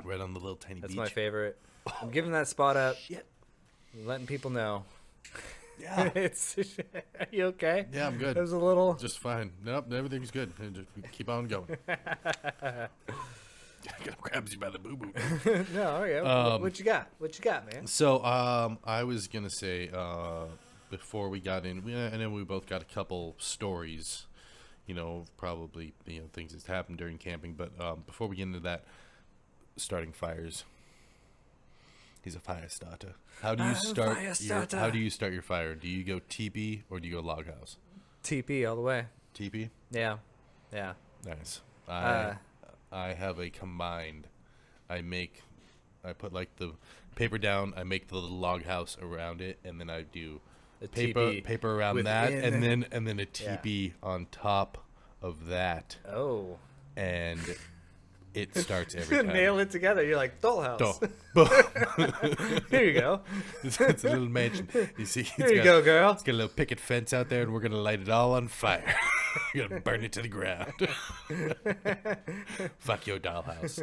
S1: Right on the little tiny
S2: That's
S1: beach.
S2: my favorite. I'm giving that spot up.
S1: Shit.
S2: Letting people know.
S1: Yeah.
S2: It's. Are you okay?
S1: Yeah, I'm good.
S2: It was a little.
S1: Just fine. Nope, everything's good. Just keep on going. Grabs you by the boo boo.
S2: No, okay. What you got? What you got, man?
S1: So, I was gonna say, before we got in, I know we both got a couple stories, probably things that's happened during camping. But before we get into that, starting fires. He's a fire starter. How do you
S2: I'm a
S1: start?
S2: fire
S1: How
S2: starter.
S1: do you start your fire? Do you go teepee or do you go log house?
S2: TP all the way.
S1: Teepee.
S2: Yeah. Yeah.
S1: Nice.
S2: Uh,
S1: I have a combined. I put like the paper down. I make the little log house around it, and then I do
S2: A
S1: paper
S2: teepee
S1: around that,
S2: within-
S1: and then a teepee on top of that,
S2: Oh.
S1: and it starts every time.
S2: Nail it together. You're like dollhouse. Here you go.
S1: It's a little mansion. You see,
S2: Here you go, girl.
S1: It's got a little picket fence out there, and we're gonna light it all on fire. We're gonna burn it to the ground. Fuck your dollhouse.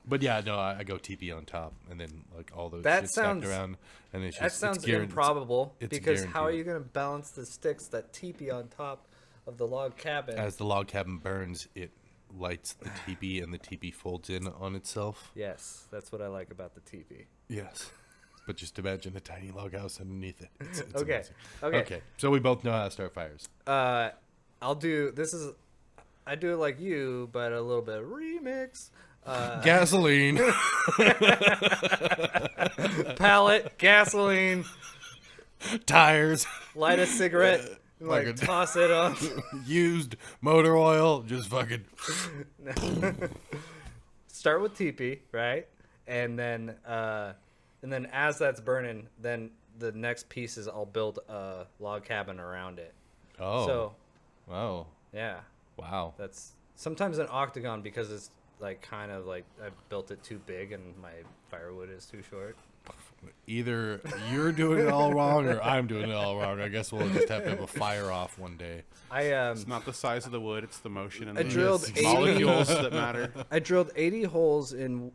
S1: But yeah, no, I go TP on top, and then like all those
S2: That
S1: shit stacked
S2: sounds-
S1: around, and it's just
S2: That sounds
S1: it's guaranteed-
S2: improbable
S1: it's
S2: because how are
S1: guaranteed.
S2: you going to balance the sticks that teepee on top of the log cabin?
S1: As the log cabin burns, it lights the teepee, and the teepee folds in on itself.
S2: Yes, that's what I like about the teepee.
S1: Yes. But just imagine a tiny log house underneath it. It's
S2: Okay.
S1: amazing.
S2: Okay.
S1: Okay. So we both know how to start fires.
S2: I'll do this is I do it like you, but a little bit of remix.
S1: Gasoline.
S2: Pallet, gasoline,
S1: Tires.
S2: light a cigarette, and, like
S1: Fucking-
S2: toss it on.
S1: Used motor oil. Just fucking.
S2: Start with teepee, right? And then as that's burning, then the next piece is I'll build a log cabin around it.
S1: Oh.
S2: So
S1: Wow.
S2: yeah,
S1: Wow.
S2: that's sometimes an octagon because it's like kind of like I built it too big and my firewood is too short.
S1: either you're doing it all wrong or I'm doing it all wrong. I guess we'll just have a fire off one day.
S3: It's not the size of the wood; it's the motion and
S2: I
S3: the
S2: drilled 80
S3: molecules that matter.
S2: I drilled 80 holes in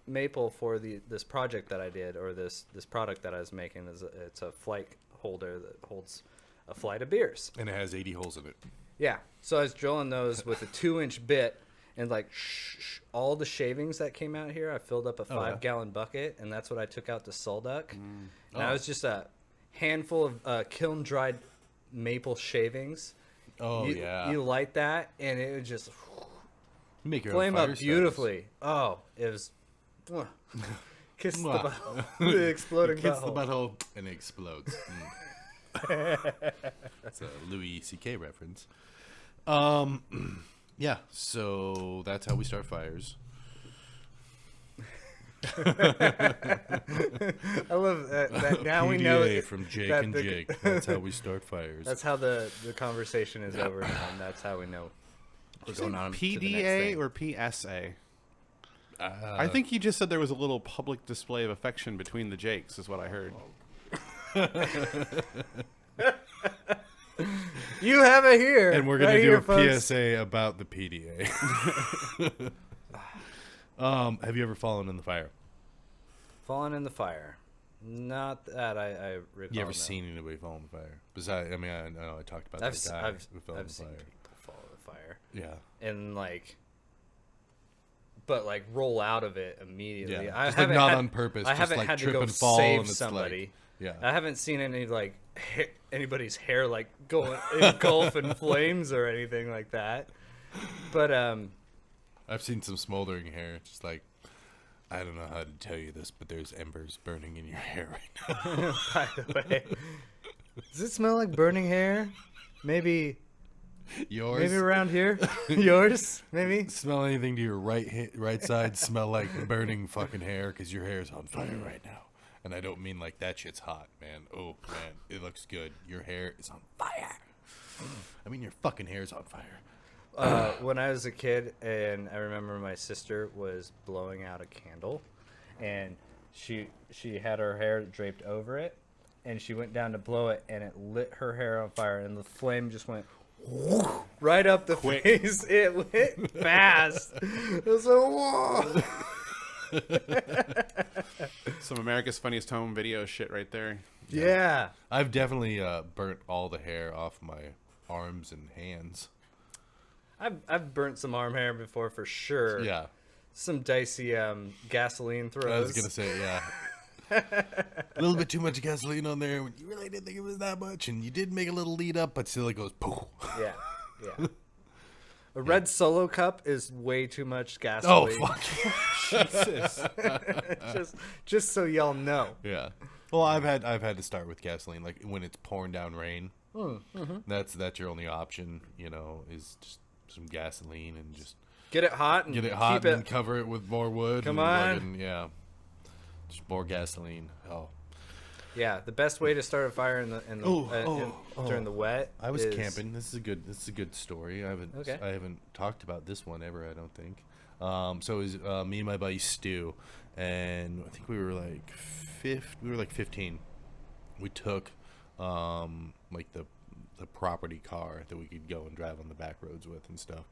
S2: maple for this project that I did, or this product that I was making. It's a flight holder that holds a flight of beers.
S1: And it has 80 holes in it.
S2: Yeah. So I was drilling those with a 2-inch bit, and like all the shavings that came out here, I filled up a 5-gallon bucket, and that's what I took out to Sulduck. And that was just a handful of kiln dried maple shavings. You light that, and it would just
S1: Make your
S2: flame
S1: own fire
S2: up beautifully. Oh, it was kiss the butthole, the exploding
S1: Hits the
S2: butthole.
S1: butthole and it explodes. That's a Louis C.K. reference. Yeah, so that's how we start fires.
S2: I love that now we know
S1: PDA from Jake and Jake. That's how we start fires.
S2: That's how the conversation is over now, and that's how we know we're going on to the next
S3: PDA
S2: thing.
S3: or PSA? I think you just said there was a little public display of affection between the Jakes, is what I heard.
S2: You have it here,
S1: and we're gonna
S2: right
S1: do
S2: here,
S1: a
S2: folks.
S1: PSA about the PDA. Have you ever fallen in the fire?
S2: Fallen in the fire. Not that I recall.
S1: You ever
S2: no.
S1: seen anybody fall in the fire? Besides, I mean, I know I talked about
S2: I've
S1: the
S2: s-
S1: guy
S2: I've,
S1: who fell in
S2: I've
S1: the
S2: seen
S1: fire.
S2: people fall in the fire,
S1: Yeah,
S2: and but roll out of it immediately.
S1: yeah.
S2: I
S1: Just
S2: haven't
S1: not
S2: had,
S1: on purpose.
S2: I
S1: just
S2: haven't
S1: like
S2: had to
S1: trip
S2: go
S1: and fall,
S2: save
S1: and it's
S2: somebody.
S1: Like,
S2: I
S1: yeah.
S2: haven't seen any anybody's hair going engulf in flames or anything like that. But
S1: I've seen some smoldering hair. Just like, I don't know how to tell you this, but there's embers burning in your hair right now.
S2: by the way, does it smell like burning hair? Maybe
S1: Yours?
S2: around here. Yours? Maybe.
S1: Smell anything to your right side? Smell like burning fucking hair because your hair's on fire right now. And I don't mean like that shit's hot, man. Oh man, it looks good. Your hair is on fire. I mean your fucking hair's on fire.
S2: When I was a kid, and I remember my sister was blowing out a candle, and she had her hair draped over it, and she went down to blow it, and it lit her hair on fire, and the flame just went right up the face. It went fast. It was like, whoa.
S3: Some America's Funniest Home Video shit right there.
S2: Yeah.
S1: I've definitely burnt all the hair off my arms and hands.
S2: I've burnt some arm hair before for sure.
S1: Yeah,
S2: Some dicey gasoline throws.
S1: I was gonna say yeah. A little bit too much gasoline on there when you really didn't think it was that much, and you did make a little lead up, but still it goes poof.
S2: Yeah, yeah. A red Solo cup is way too much
S1: Oh
S2: gasoline.
S1: fuck! Jesus.
S2: just so y'all know.
S1: Yeah. Well, I've had to start with gasoline, like when it's pouring down rain. That's your only option, is just some gasoline and just
S2: Get it hot and
S1: get it hot
S2: keep it.
S1: and cover it with more wood.
S2: Come
S1: and
S2: on.
S1: fucking, yeah. Just more gasoline. Oh,
S2: Yeah, the best way to start a fire during the wet.
S1: I was
S2: is-
S1: camping. This is a good story. I haven't talked about this one ever, I don't think. So it was me and my buddy Stu, and I think we were like 15. We took like the property car that we could go and drive on the back roads with and stuff.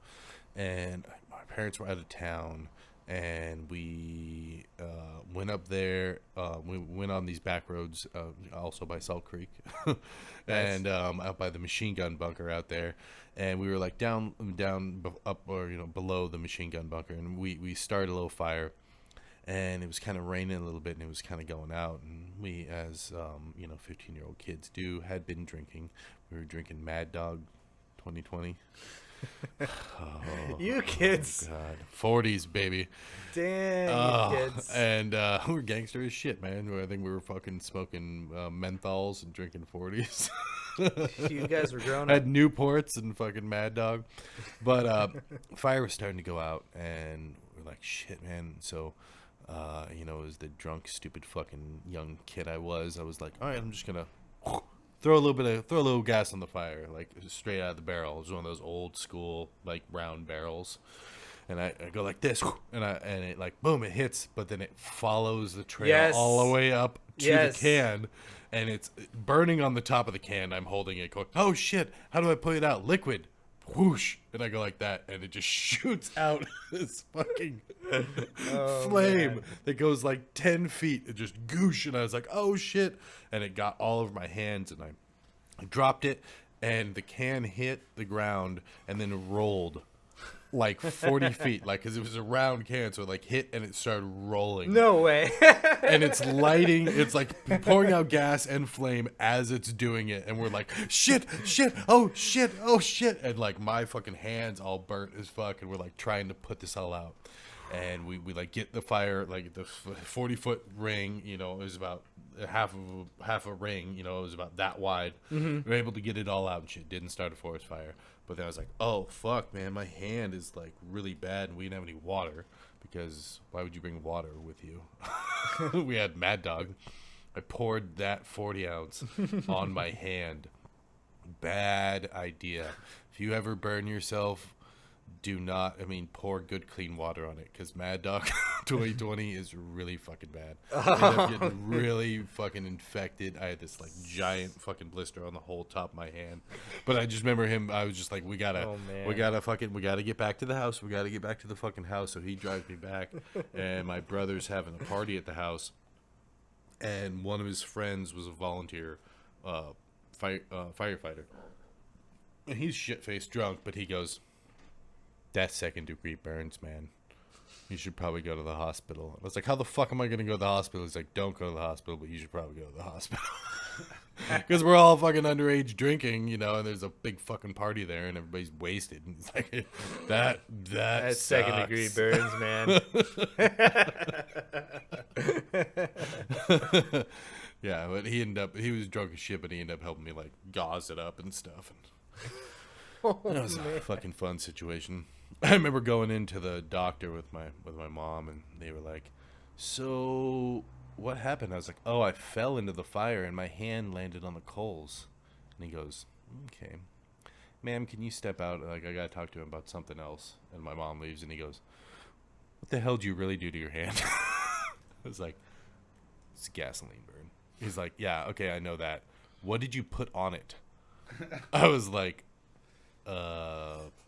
S1: And my parents were out of town, and we went up there. We went on these back roads, also by Salt Creek, and out by the machine gun bunker out there. And we were like down up or below the machine gun bunker, and we started a little fire. And it was kind of raining a little bit, and it was kind of going out. And we, as 15-year-old kids do, had been drinking. We were drinking Mad Dog 2020.
S2: You kids.
S1: God, 40s, baby.
S2: Damn, you kids.
S1: And we were gangster as shit, man. I think we were fucking smoking menthols and drinking 40s.
S2: You guys were grown up.
S1: Had Newports and fucking Mad Dog. But fire was starting to go out, and we're like, shit, man. So, as the drunk, stupid fucking young kid I was like, all right, I'm just going to throw a little gas on the fire, like straight out of the barrel. It was one of those old school, like round barrels. and I go like this, and it like boom, it hits, but then it follows the trail
S2: Yes.
S1: all the way up to
S2: Yes.
S1: the can, and it's burning on the top of the can. I'm holding it, going, oh shit, how do I put it out? Liquid, whoosh, and I go like that, and it just shoots out this fucking flame
S2: man.
S1: that goes like 10 feet. It just goosh, and I was like, oh shit, and it got all over my hands, and I dropped it, and the can hit the ground and then rolled like 40 feet, like, because it was a round can, so it like hit and it started rolling.
S2: No way.
S1: And it's lighting, it's like pouring out gas and flame as it's doing it, and we're like, shit, oh shit, and like my fucking hands all burnt as fuck, and we're like trying to put this all out, and we like get the fire, like the 40-foot ring, you know, it was about half a ring, you know, it was about that wide. We were able to get it all out and shit. Didn't start a forest fire, but then I was like, oh fuck, man, my hand is like really bad, and we didn't have any water, because why would you bring water with you? We had Mad Dog. I poured that 40 ounce on my hand. Bad idea. If you ever burn yourself, do not, pour good clean water on it, because Mad Dog 2020 is really fucking bad. I ended up getting really fucking infected. I had this like giant fucking blister on the whole top of my hand. But I just remember him, I was just like, we gotta get back to the house. We gotta get back to the fucking house. So he drives me back, and my brother's having a party at the house, and one of his friends was a volunteer firefighter. And he's shit-faced drunk, but he goes, that's second-degree burns, man. You should probably go to the hospital. I was like, how the fuck am I going to go to the hospital? He's like, don't go to the hospital, but you should probably go to the hospital. Because we're all fucking underage drinking, you know, and there's a big fucking party there, and everybody's wasted. And it's like, that's
S2: second-degree burns, man.
S1: Yeah, but he was drunk as shit, but he ended up helping me, like, gauze it up and stuff. And that was a fucking fun situation. I remember going into the doctor with my mom, and they were like, so what happened? I was like, oh, I fell into the fire and my hand landed on the coals. And he goes, okay, ma'am, can you step out? Like, I gotta talk to him about something else. And my mom leaves, and he goes, what the hell did you really do to your hand? I was like, it's a gasoline burn. He's like, yeah, okay, I know that. What did you put on it? I was like,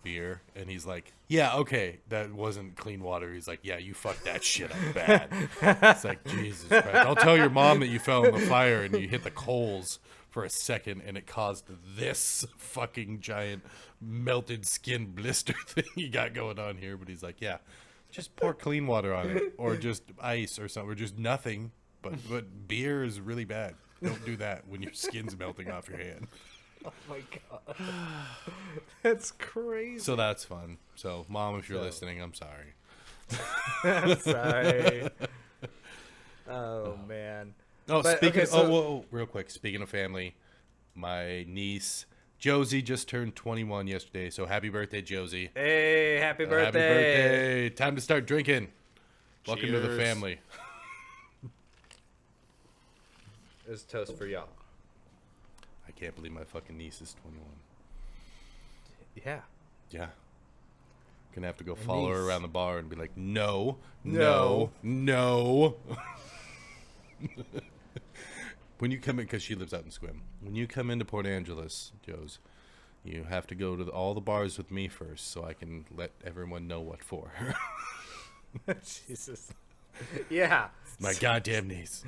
S1: beer. And he's like, yeah, okay, that wasn't clean water. He's like, yeah, you fucked that shit up bad. It's like, Jesus Christ. I'll tell your mom that you fell in the fire and you hit the coals for a second and it caused this fucking giant melted skin blister thing you got going on here. But he's like, yeah, just pour clean water on it, or just ice or something, or just nothing. But beer is really bad. Don't do that when your skin's melting off your hand.
S2: Oh my god. That's crazy.
S1: So that's fun. So, Mom, if you're listening, I'm sorry.
S2: I'm sorry. Oh, man.
S1: Oh,
S2: But,
S1: speaking
S2: okay, so-
S1: whoa, real quick. Speaking of family, my niece, Josie, just turned 21 yesterday. So, happy birthday, Josie.
S2: Hey, happy birthday.
S1: Happy birthday. Time to start drinking. Welcome to the
S3: Cheers.
S1: family.
S2: It's toast for y'all.
S1: I can't believe my fucking niece is 21.
S2: Yeah.
S1: Yeah. Gonna have to go follow her
S2: niece.
S1: around the bar and be like, no.
S2: No.
S1: When you come in, because she lives out in Squim, when you come into Port Angeles, Joe's, you have to go to all the bars with me first, so I can let everyone know what for.
S2: Jesus. Yeah.
S1: My goddamn niece.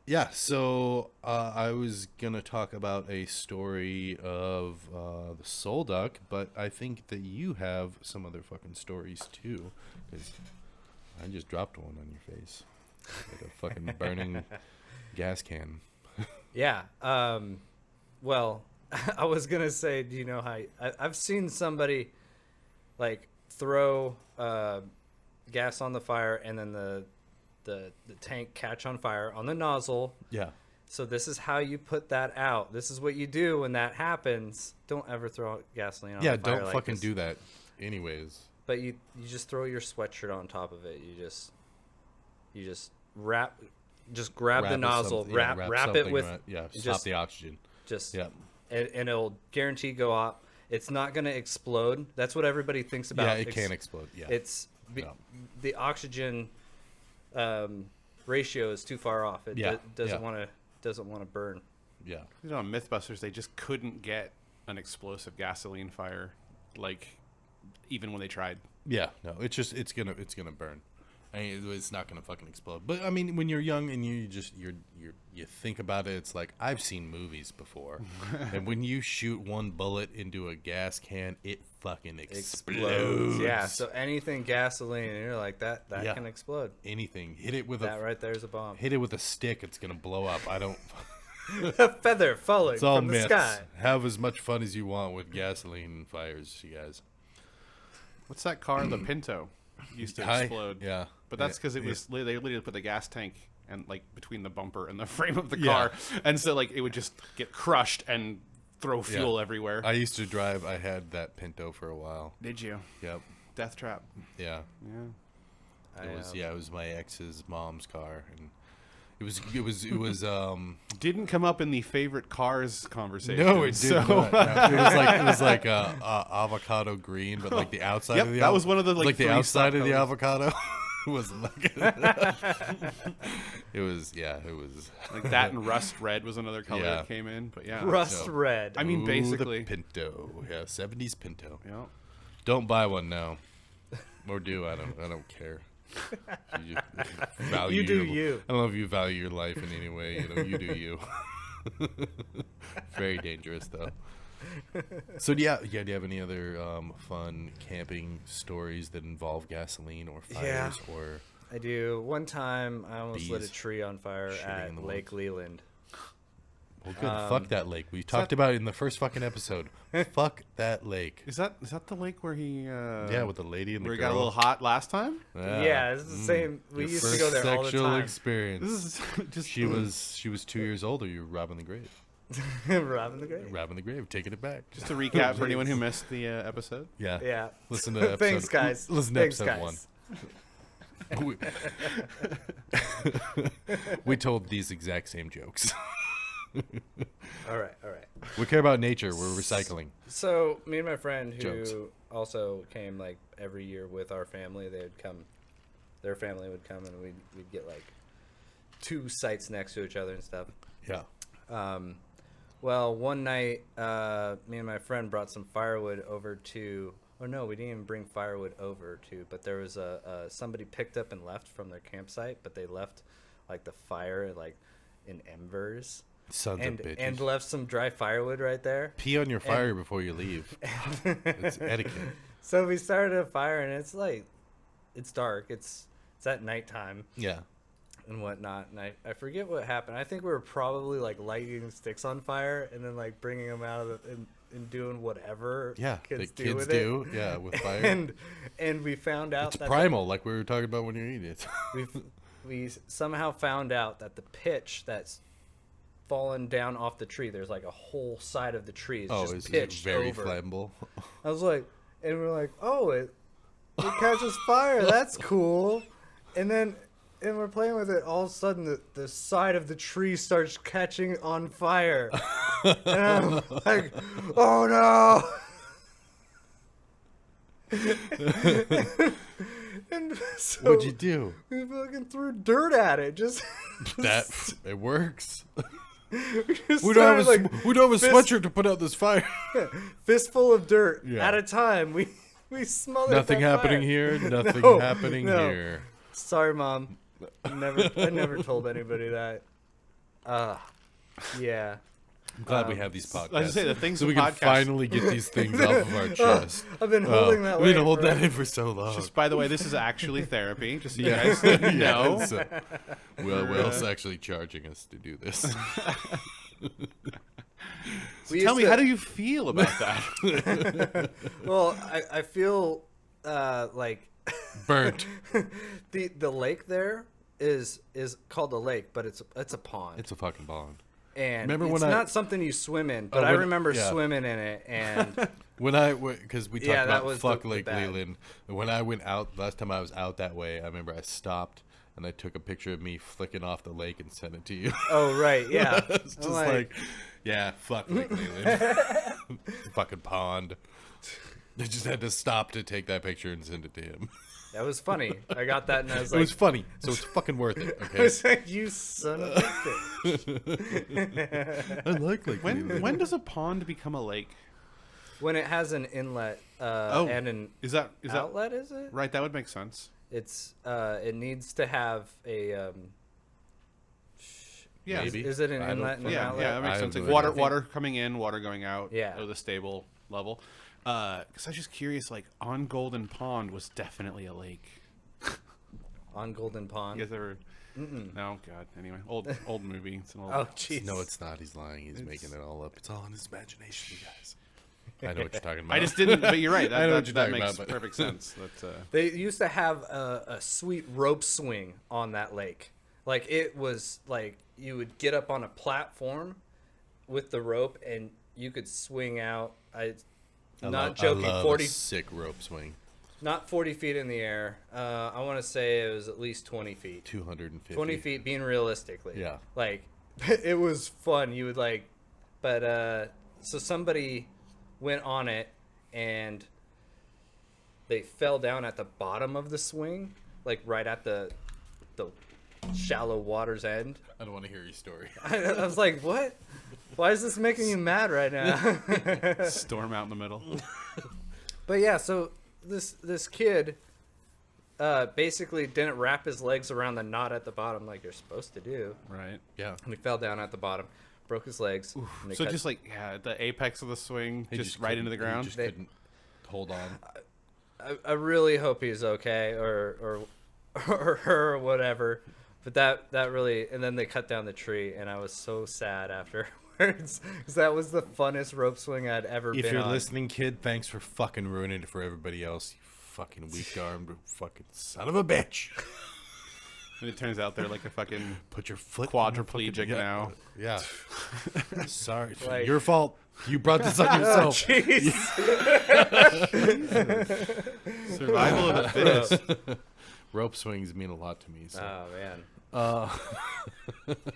S1: Yeah, so I was gonna talk about a story of the Soul Duck, but I think that you have some other fucking stories too, because I just dropped one on your face, like a fucking burning gas can.
S2: Yeah. Well, I was gonna say, do you know how I've seen somebody like throw gas on the fire and then the tank catch on fire on the nozzle.
S1: Yeah.
S2: So this is how you put that out. This is what you do when that happens. Don't ever throw gasoline on
S1: Yeah,
S2: a fire
S1: don't
S2: like
S1: fucking
S2: this.
S1: do that. Anyways.
S2: But you just throw your sweatshirt on top of it. You just grab
S1: Wrap
S2: the
S1: it
S2: nozzle,
S1: something- yeah,
S2: wrap it
S1: something
S2: with
S1: around- stop
S2: just
S1: the oxygen.
S2: just
S1: Yep.
S2: and it'll guarantee go up. it's not going to explode. That's what everybody thinks about.
S1: Yeah, it can explode. Yeah.
S2: It's
S1: Yeah.
S2: the oxygen ratio is too far off. It
S1: Yeah,
S2: doesn't
S1: yeah.
S2: want to burn.
S1: Yeah.
S3: You know, on MythBusters, they just couldn't get an explosive gasoline fire, like even when they tried.
S1: Yeah. No, it's gonna burn. I mean, it's not gonna fucking explode. But I mean, when you're young and you think about it, it's like I've seen movies before, and when you shoot one bullet into a gas can, it fucking explodes.
S2: Yeah. So anything gasoline, and you're like that
S1: Yeah.
S2: can explode.
S1: Anything, hit it with
S2: That right there is a bomb.
S1: hit it with a stick, it's gonna blow up. I don't.
S2: A feather falling
S1: It's all
S2: from the
S1: myths.
S2: sky.
S1: Have as much fun as you want with gasoline fires, you guys.
S3: What's that car? The Pinto used to
S1: Hi.
S3: explode.
S1: Yeah.
S3: But that's because it
S1: Yeah.
S3: was they literally put the gas tank and like between the bumper and the frame of the
S1: Yeah.
S3: car, and so like it would just get crushed and throw fuel everywhere.
S1: I used to drive. I had that Pinto for a while.
S3: Did you?
S1: Yep.
S3: Death trap.
S1: Yeah.
S3: Yeah.
S1: It was my ex's mom's car, and it was
S3: Didn't come up in the favorite cars conversation.
S1: no, it did
S3: so.
S1: not. No, it was like avocado green, but like the outside
S3: Yep,
S1: of the
S3: that was one of the, like,
S1: the
S3: three
S1: outside of the
S3: stock
S1: avocado was like it was
S3: Like that and rust red was another color
S1: Yeah.
S3: that came in. But yeah.
S2: Rust
S1: So-
S2: red.
S3: I mean,
S1: Ooh,
S3: basically.
S1: the Pinto, yeah, 70s Pinto.
S3: Yeah.
S1: Don't buy one now, or do I don't care. You just value
S2: You do
S1: your-
S2: you.
S1: I don't know if you value your life in any way. You know, you do you. Very dangerous though. So do you have any other fun camping stories that involve gasoline or fires or?
S2: I do. One time, I almost lit a
S1: Bees
S2: tree on fire
S1: shitting in the
S2: at Lake
S1: woods.
S2: Leland.
S1: Well, good. Fuck that lake. We talked about it in the first fucking episode. Fuck that lake.
S3: Is that the lake where he?
S1: Yeah, with the lady and the
S3: where he
S1: girl.
S3: got a little hot last time.
S2: Yeah, it's the same. We
S1: Your
S2: used to
S1: first
S2: go there all the
S1: sexual
S2: time.
S1: experience.
S3: This is just
S1: She was 2 years older. You were robbing the grave.
S2: Robbing the grave.
S1: Robbing the grave. Taking it back.
S3: Just to recap for anyone who missed the episode.
S1: Yeah.
S2: Yeah.
S1: Listen to episode.
S2: Thanks, guys.
S1: Listen to
S2: Thanks,
S1: episode
S2: guys.
S1: 1. We told these exact same jokes.
S2: All right.
S1: We care about nature. We're recycling.
S2: So me and my friend, who
S1: Jokes.
S2: also came like every year with our family, they'd come. Their family would come, and we'd get like 2 sites next to each other and stuff.
S1: Yeah.
S2: Well, one night, me and my friend brought some firewood over to. Oh no, we didn't even bring firewood over to. But there was somebody picked up and left from their campsite, but they left like the fire like in embers.
S1: Sons
S2: and
S1: of bitches.
S2: and left some dry firewood right there.
S1: Pee on your fire before you leave. It's etiquette.
S2: So we started a fire, and it's like, it's dark. It's at nighttime
S1: Yeah.
S2: and whatnot. And I forget what happened. I think we were probably like lighting sticks on fire and then like bringing them out of and doing whatever
S1: Yeah.
S2: kids
S1: the
S2: do
S1: kids
S2: with
S1: do.
S2: it.
S1: Yeah. With fire.
S2: And we found out
S1: It's
S2: that
S1: primal, like we were talking about when you eat it.
S2: we somehow found out that the pitch that's fallen down off the tree, there's like a whole side of the tree is just
S1: it's
S2: pitched
S1: very
S2: over.
S1: flammable.
S2: I was like, and we're like, oh, it catches fire. That's cool. And we're playing with it. All of a sudden, the side of the tree starts catching on fire. And I'm like, oh no. And so
S1: What'd you do?
S2: we fucking threw dirt at it. Just
S1: That it works.
S2: just
S1: We don't have
S2: started,
S1: we don't have a
S2: fist-
S1: sweatshirt to put out this fire.
S2: fistful of dirt
S1: Yeah.
S2: at a time. We smothered
S1: Nothing
S2: that
S1: happening
S2: fire.
S1: here. Nothing
S2: No,
S1: happening
S2: no.
S1: here.
S2: Sorry, Mom. I never told anybody that. Yeah.
S1: I'm glad we have these podcasts.
S3: I was gonna say, the things
S1: so
S3: with
S1: we can
S3: podcasts-
S1: finally get these things off of our chest.
S2: I've been holding that
S1: We've
S2: way
S1: been holding
S2: for-
S1: that in for so long.
S3: Just by the way, this is actually therapy. Just so you
S1: Yeah.
S3: guys know.
S1: Yeah, so- Will's actually charging us to do this.
S2: We
S3: Tell
S2: used
S3: me,
S2: to-
S3: how do you feel about that?
S2: Well, I feel like
S1: Burnt.
S2: the lake there is called a lake, but it's a pond.
S1: It's a fucking bond.
S2: And
S1: Remember
S2: it's
S1: when
S2: not something you swim in, but
S1: Oh,
S2: I
S1: when-
S2: remember
S1: yeah.
S2: swimming in it, and
S1: When because we talked
S2: Yeah, that
S1: about
S2: was
S1: fuck
S2: the
S1: Lake
S2: bad.
S1: Leland. When I went out last time I was out that way, I remember I stopped and I took a picture of me flicking off the lake and sent it to you.
S2: oh right, yeah,
S1: It's
S2: I'm
S1: just like, yeah, fuck Lake Leland. fucking pond. They just had to stop to take that picture and send it to him.
S2: That was funny. I got that and I was
S1: It
S2: like,
S1: was funny, so it's fucking worth it.
S2: I
S1: Okay.
S2: was like, you son of a bitch.
S1: I like
S3: When does a pond become a lake?
S2: When it has an inlet and an
S3: Is that
S2: outlet, is it?
S3: right? That would make sense.
S2: It's it needs to have a
S3: Yeah.
S1: Maybe.
S2: is it an
S1: I don't
S2: inlet and an
S3: Yeah,
S2: outlet?
S3: yeah, that makes
S1: I
S3: sense.
S1: have
S3: Like
S1: no
S3: water,
S1: idea.
S3: water coming in, water going out.
S2: Yeah.
S3: With a stable level. Because I was just curious, like on Golden Pond was definitely a lake.
S2: On Golden Pond.
S3: You guys ever? No, God. Anyway, old movie. It's an old.
S2: Oh jeez.
S1: No, it's not. He's lying. He's making it all up. It's all in his imagination, you guys. I know what you're talking about.
S3: I just didn't. But you're right.
S1: I know what
S3: That,
S1: you're
S3: that
S1: talking
S3: makes
S1: about, but-
S3: perfect sense. That
S2: They used to have a sweet rope swing on that lake. Like it was like you would get up on a platform with the rope and you could swing out. Not joking.
S1: I love
S2: 40,
S1: a sick rope swing.
S2: not 40 feet in the air. I want to say it was at least 20 feet.
S1: 250.
S2: 20 feet, being realistically.
S1: Yeah.
S2: Like it was fun. You would like, but so somebody went on it and they fell down at the bottom of the swing, like right at the shallow water's end.
S1: I don't want to hear your story.
S2: I was like, what? Why is this making you mad right now?
S3: storm out in the middle.
S2: But yeah, so this kid basically didn't wrap his legs around the knot at the bottom like you're supposed to do.
S3: Right.
S1: Yeah.
S2: And he fell down at the bottom, broke his legs. and they
S3: So
S2: cut-
S3: just like the apex of the swing,
S1: He
S3: just right into the
S1: couldn't- he
S3: ground.
S1: just
S2: They-
S1: couldn't hold on.
S2: I really hope he's okay or her or whatever. But that really, and then they cut down the tree, and I was so sad afterwards because that was the funnest rope swing I'd ever
S1: If
S2: been
S1: you're
S2: on.
S1: listening, kid, thanks for fucking ruining it for everybody else. You fucking weak-armed fucking son of a bitch.
S3: And it turns out they're like a fucking
S1: Put your foot
S3: quadriplegic now.
S1: Yeah. Sorry.
S2: Like-
S1: Your fault. You brought this on yourself.
S2: Jeez.
S3: Survival of the fittest.
S1: Rope swings mean a lot to me. So.
S2: Oh man.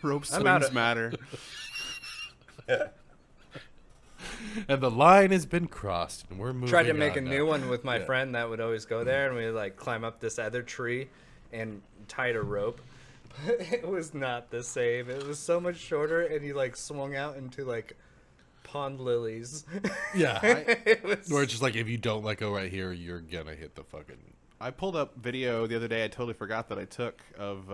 S3: Rope
S2: I'm out
S3: swings
S2: of-
S3: matter.
S1: And the line has been crossed, and we're moving
S2: Tried to make a
S1: on
S2: new
S1: now.
S2: one with my
S1: Yeah.
S2: friend that would always go there, and we would like climb up this other tree and tied a rope. It was not the same. It was so much shorter, and he like swung out into like pond lilies.
S1: Yeah.
S2: It was-
S1: Or it's just like, if you don't let go right here, you're gonna hit the fucking...
S3: I pulled up video the other day. I totally forgot that I took of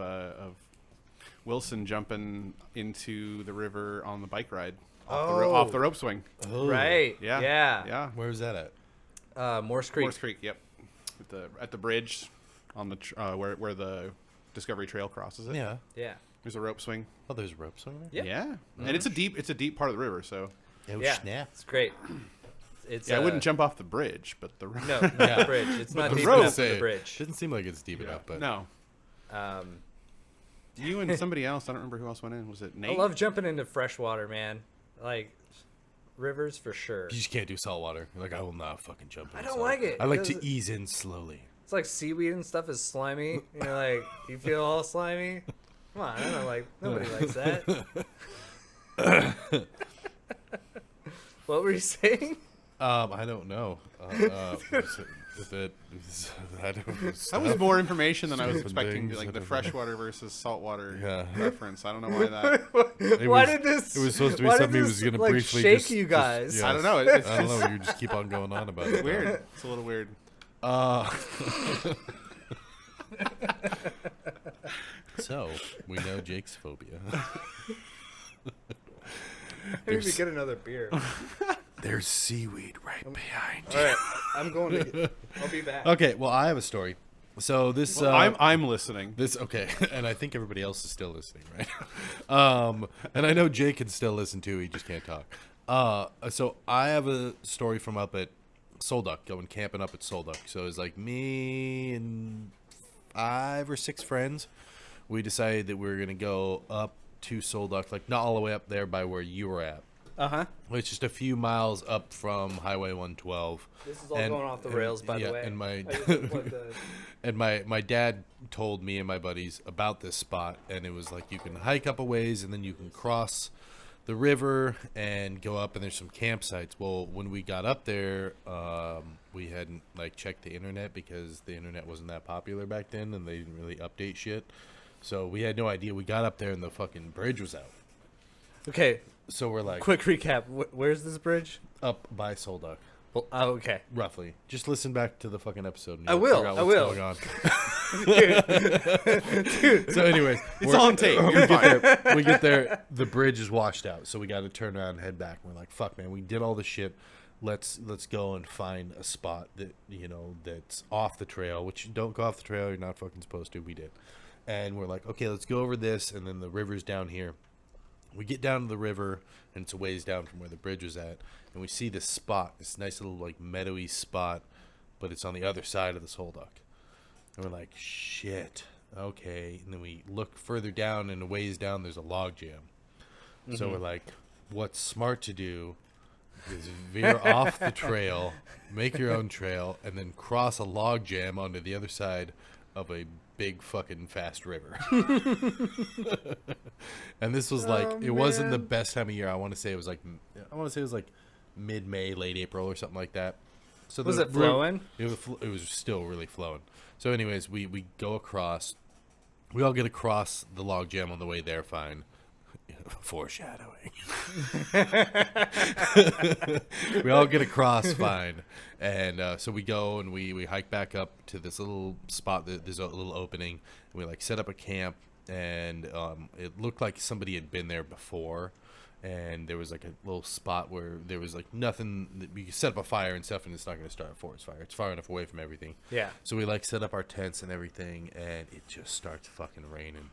S3: Wilson jumping into the river on the bike ride off the rope swing.
S2: right.
S3: Yeah,
S2: Yeah.
S1: Where's that at?
S2: Morse Creek.
S3: Morse Creek. Yep, at the bridge on the where the Discovery Trail crosses it.
S1: Yeah.
S2: Yeah.
S3: There's a rope swing.
S1: Oh, there's a rope swing there?
S2: Yeah.
S3: Yeah, and it's a deep part of the river. So
S1: Oh,
S2: Yeah.
S1: snap.
S2: It's great. It's
S3: yeah, I wouldn't jump off the bridge, but the
S2: No,
S1: Yeah.
S2: the bridge. It's not
S3: the
S2: deep
S3: rope-
S2: enough for the bridge.
S1: Didn't seem like it's deep enough, but...
S3: no.
S2: Um,
S3: You and somebody else. I don't remember who else went in. Was it Nate?
S2: I love jumping into fresh water, man. Like rivers for sure.
S1: You just can't do salt water. You're like, I will not fucking jump in
S2: I don't
S1: salt.
S2: like it,
S1: I like to
S2: because-
S1: ease in slowly.
S2: It's like seaweed and stuff is slimy. You're like, you feel all slimy. Come on, I don't like. Nobody likes that. What were you saying?
S1: I don't know.
S3: That was more information than I was
S1: Stupid
S3: expecting.
S1: things,
S3: Like the
S1: whatever.
S3: freshwater versus saltwater
S1: Yeah.
S3: reference. I don't know why that.
S2: Why
S1: was-
S2: did this?
S1: it was supposed to be
S2: why did
S1: something he was
S2: this,
S1: gonna
S2: like,
S1: briefly
S2: shake
S1: just-
S2: you
S1: just-
S2: guys.
S1: yeah.
S3: I don't know. It's
S1: I don't know. You just keep on going on about it.
S3: weird. It's a little weird.
S1: So we know Jake's phobia.
S2: Maybe get another beer. All
S1: There's seaweed right behind you.
S2: right, I'm going to. I'll be back.
S1: Okay, well, I have a story. So this,
S3: I'm listening.
S1: this okay, and I think everybody else is still listening, right? And I know Jake can still listen too. He just can't talk. So I have a story from up at Solduck, going camping up at Solduck. So it's like me and 5 or 6 friends. We decided that we were gonna go up to Solduck, like not all the way up there by where you were at.
S2: Uh-huh.
S1: It's just a few miles up from Highway 112.
S2: This is all
S1: And-
S2: going off the
S1: and-
S2: rails, by
S1: yeah,
S2: the way.
S1: and my-
S2: I just unplugged the-
S1: And my dad told me and my buddies about this spot, and it was like you can hike up a ways and then you can cross the river and go up, and there's some campsites. Well, when we got up there, we hadn't like checked the internet because the internet wasn't that popular back then, and they didn't really update shit. So we had no idea. We got up there, and the fucking bridge was out.
S2: Okay,
S1: So we're like
S2: quick recap. Where's this bridge?
S1: up by Solduck,
S2: Well, oh, okay.
S1: roughly. Just listen back to the fucking episode. And
S2: I
S1: you'll
S2: will,
S1: figure out
S2: I
S1: what's
S2: will.
S1: going on.
S2: Dude.
S1: So, anyways,
S3: It's on tape. You're fine.
S1: we get there, the bridge is washed out, so we got to turn around and head back. We're like, fuck, man, we did all the shit. Let's go and find a spot that, you know, that's off the trail, which you don't go off the trail. You're not fucking supposed to. We did. And we're like, okay, let's go over this, and then the river's down here. We get down to the river, and it's a ways down from where the bridge was at, and we see this spot, this nice little, like, meadowy spot, but it's on the other side of the Solduck. And we're like, shit, okay. And then we look further down, and a ways down, there's a log jam. So we're like, what's smart to do is veer off the trail, make your own trail, and then cross a log jam onto the other side of a big fucking fast river. And this was like, it wasn't the best time of year. I want to say it was like mid-May, late April or something like that. So
S2: Was
S1: the
S2: it flowing?
S1: It was still really flowing. So anyways, we go across. We all get across the log jam on the way there, fine. Foreshadowing. We all get across fine. And so we go and we hike back up to this little spot. There's a little opening. And we like set up a camp. And it looked like somebody had been there before. And there was like a little spot where there was like nothing. You could set up a fire and stuff, and it's not going to start a forest fire. It's far enough away from everything.
S2: Yeah.
S1: So we like set up our tents and everything, and it just starts fucking raining.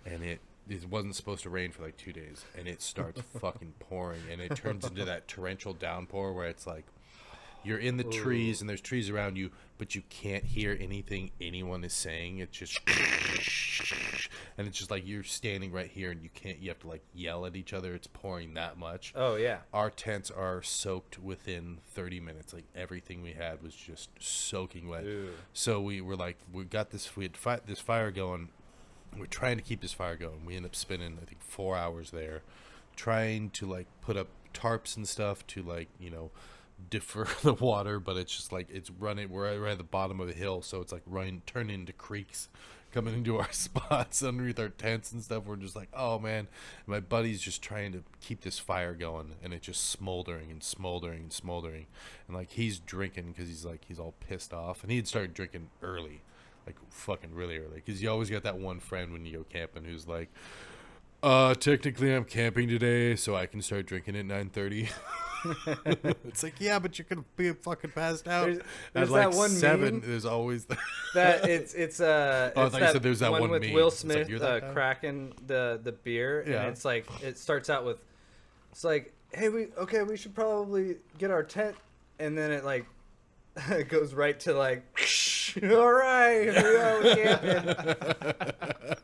S1: And it wasn't supposed to rain for like 2 days, and it starts fucking pouring, and it turns into that torrential downpour where it's like you're in the trees and there's trees around you, but you can't hear anything anyone is saying. It's just and it's just like you're standing right here and you have to like yell at each other. It's pouring that much.
S2: Oh, yeah.
S1: Our tents are soaked within 30 minutes. Like everything we had was just soaking wet.
S2: Ew.
S1: So we were like, we had this fire going. We're trying to keep this fire going. We end up spending, I think, 4 hours there trying to like put up tarps and stuff to like, you know, defer the water, but it's just like it's running. We're right at the bottom of a hill, so it's like turning into creeks coming into our spots underneath our tents and stuff. We're just like, oh man. And my buddy's just trying to keep this fire going, and it's just smoldering and smoldering and smoldering. And like he's drinking because he's all pissed off, and he had started drinking early. Like fucking really early, because you always got that one friend when you go camping who's like, technically I'm camping today, so I can start drinking at 9:30. It's like, yeah, but you're gonna be fucking passed out.
S2: There's
S1: at like
S2: that one
S1: 7.
S2: meme
S1: There's always
S2: that it's
S1: I thought you said there was that one
S2: with
S1: meme.
S2: Will
S1: It's like,
S2: Smith
S1: you're that guy?
S2: cracking the beer,
S1: Yeah.
S2: and it's like it starts out with, it's like, hey, we should probably get our tent, and then it like it goes right to like, all right, here we are, we're camping.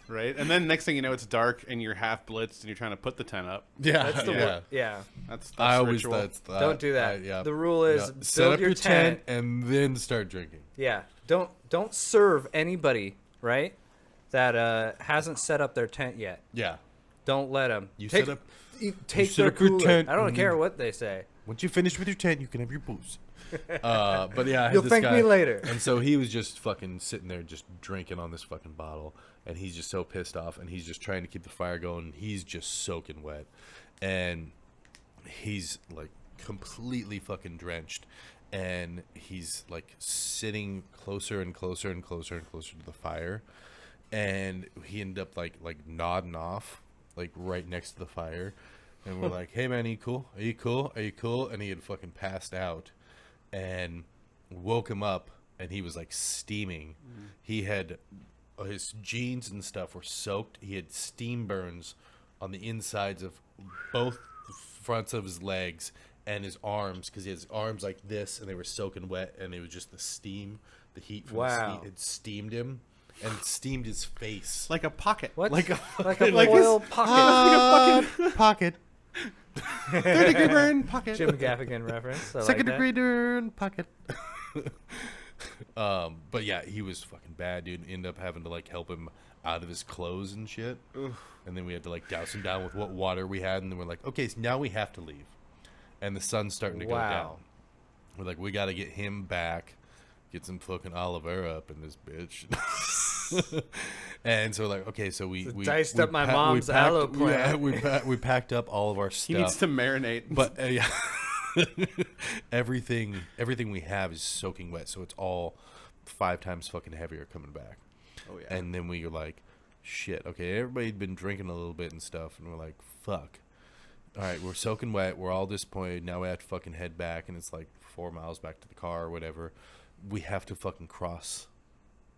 S3: Right? And then next thing you know, it's dark and you're half blitzed and you're trying to put the tent up.
S1: Yeah,
S2: That's the
S1: yeah.
S2: yeah.
S3: That's
S1: I always
S3: ritual.
S1: that's
S2: Don't do that.
S1: yeah.
S2: The rule is
S1: Yeah. Set
S2: build
S1: up
S2: your tent.
S1: and then start drinking.
S2: Yeah, don't serve anybody, right? That hasn't set up their tent yet.
S1: Yeah.
S2: Don't let them.
S1: You
S2: take,
S1: set up-
S2: take
S1: set
S2: their
S1: up your
S2: Kool-Aid.
S1: tent
S2: I don't
S1: and-
S2: care what they say.
S1: Once you finish with your tent, you can have your booze. But yeah, I had
S2: You'll
S1: this
S2: thank
S1: guy,
S2: me later.
S1: And so he was just fucking sitting there, just drinking on this fucking bottle, and he's just so pissed off, and he's just trying to keep the fire going. He's just soaking wet, and he's like completely fucking drenched, and he's like sitting closer and closer and closer and closer to the fire, and he ended up like nodding off, like right next to the fire. And we're like, hey man, are you cool? Are you cool? Are you cool? And he had fucking passed out, and woke him up, and he was like steaming. He had his jeans and stuff were soaked. He had steam burns on the insides of both the fronts of his legs and his arms, because he has arms like this, and they were soaking wet, and it was just the steam, the heat from the
S2: Wow.
S1: steam had steamed him and steamed his face.
S3: Like a pocket.
S2: What?
S1: Like a
S2: like a
S1: like
S2: foil pocket.
S1: pocket.
S3: 30-degree burn pocket.
S2: Jim Gaffigan reference. I like
S1: Second
S2: that.
S1: degree burn pocket. But yeah, he was fucking bad, dude. Ended up having to like help him out of his clothes and shit. And then we had to like douse him down with what water we had, and then we're like, okay, so now we have to leave. And the sun's starting to go down. We're like, we got to get him back, get some fucking Oliver up in this bitch. And so we're like, okay, so we
S2: diced up my mom's aloe plant.
S1: We packed up all of our stuff.
S3: He needs to marinate.
S1: But yeah, everything we have is soaking wet, so it's all 5 times fucking heavier coming back.
S3: Oh yeah.
S1: And then we were like, shit, okay, everybody'd been drinking a little bit and stuff, and we're like, fuck. All right, we're soaking wet. We're all disappointed. Now we have to fucking head back, and it's like 4 miles back to the car or whatever. We have to fucking cross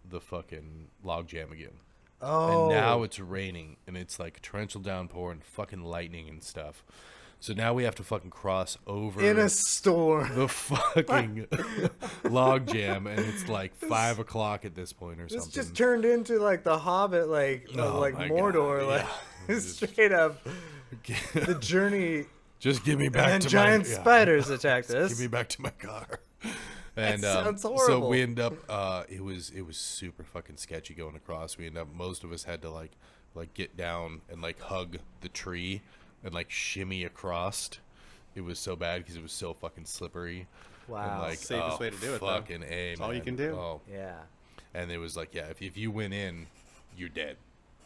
S1: the fucking log jam again.
S2: Oh.
S1: And now it's raining, and it's like torrential downpour and fucking lightning and stuff. So now we have to fucking cross over
S2: in a storm.
S1: the fucking log jam, and it's like 5 o'clock at this point or
S2: This
S1: something.
S2: just turned into like the Hobbit, like
S1: Oh
S2: like
S1: my
S2: Mordor,
S1: God,
S2: like
S1: yeah.
S2: straight up the journey.
S1: Just give me back
S2: And
S1: to
S2: giant
S1: my
S2: spiders attacked
S1: Give
S2: us.
S1: me back to my car. And
S2: sounds
S1: so
S2: horrible.
S1: we end up. It was super fucking sketchy going across. We end up. Most of us had to like get down and like hug the tree and like shimmy across. It was so bad because it was so fucking slippery.
S2: Wow.
S1: And like
S3: Safest way to do it, though.
S1: Fucking A.
S3: That's all you
S1: man.
S3: can do.
S1: Oh.
S2: Yeah.
S1: And it was like, yeah, if you went in, you're dead.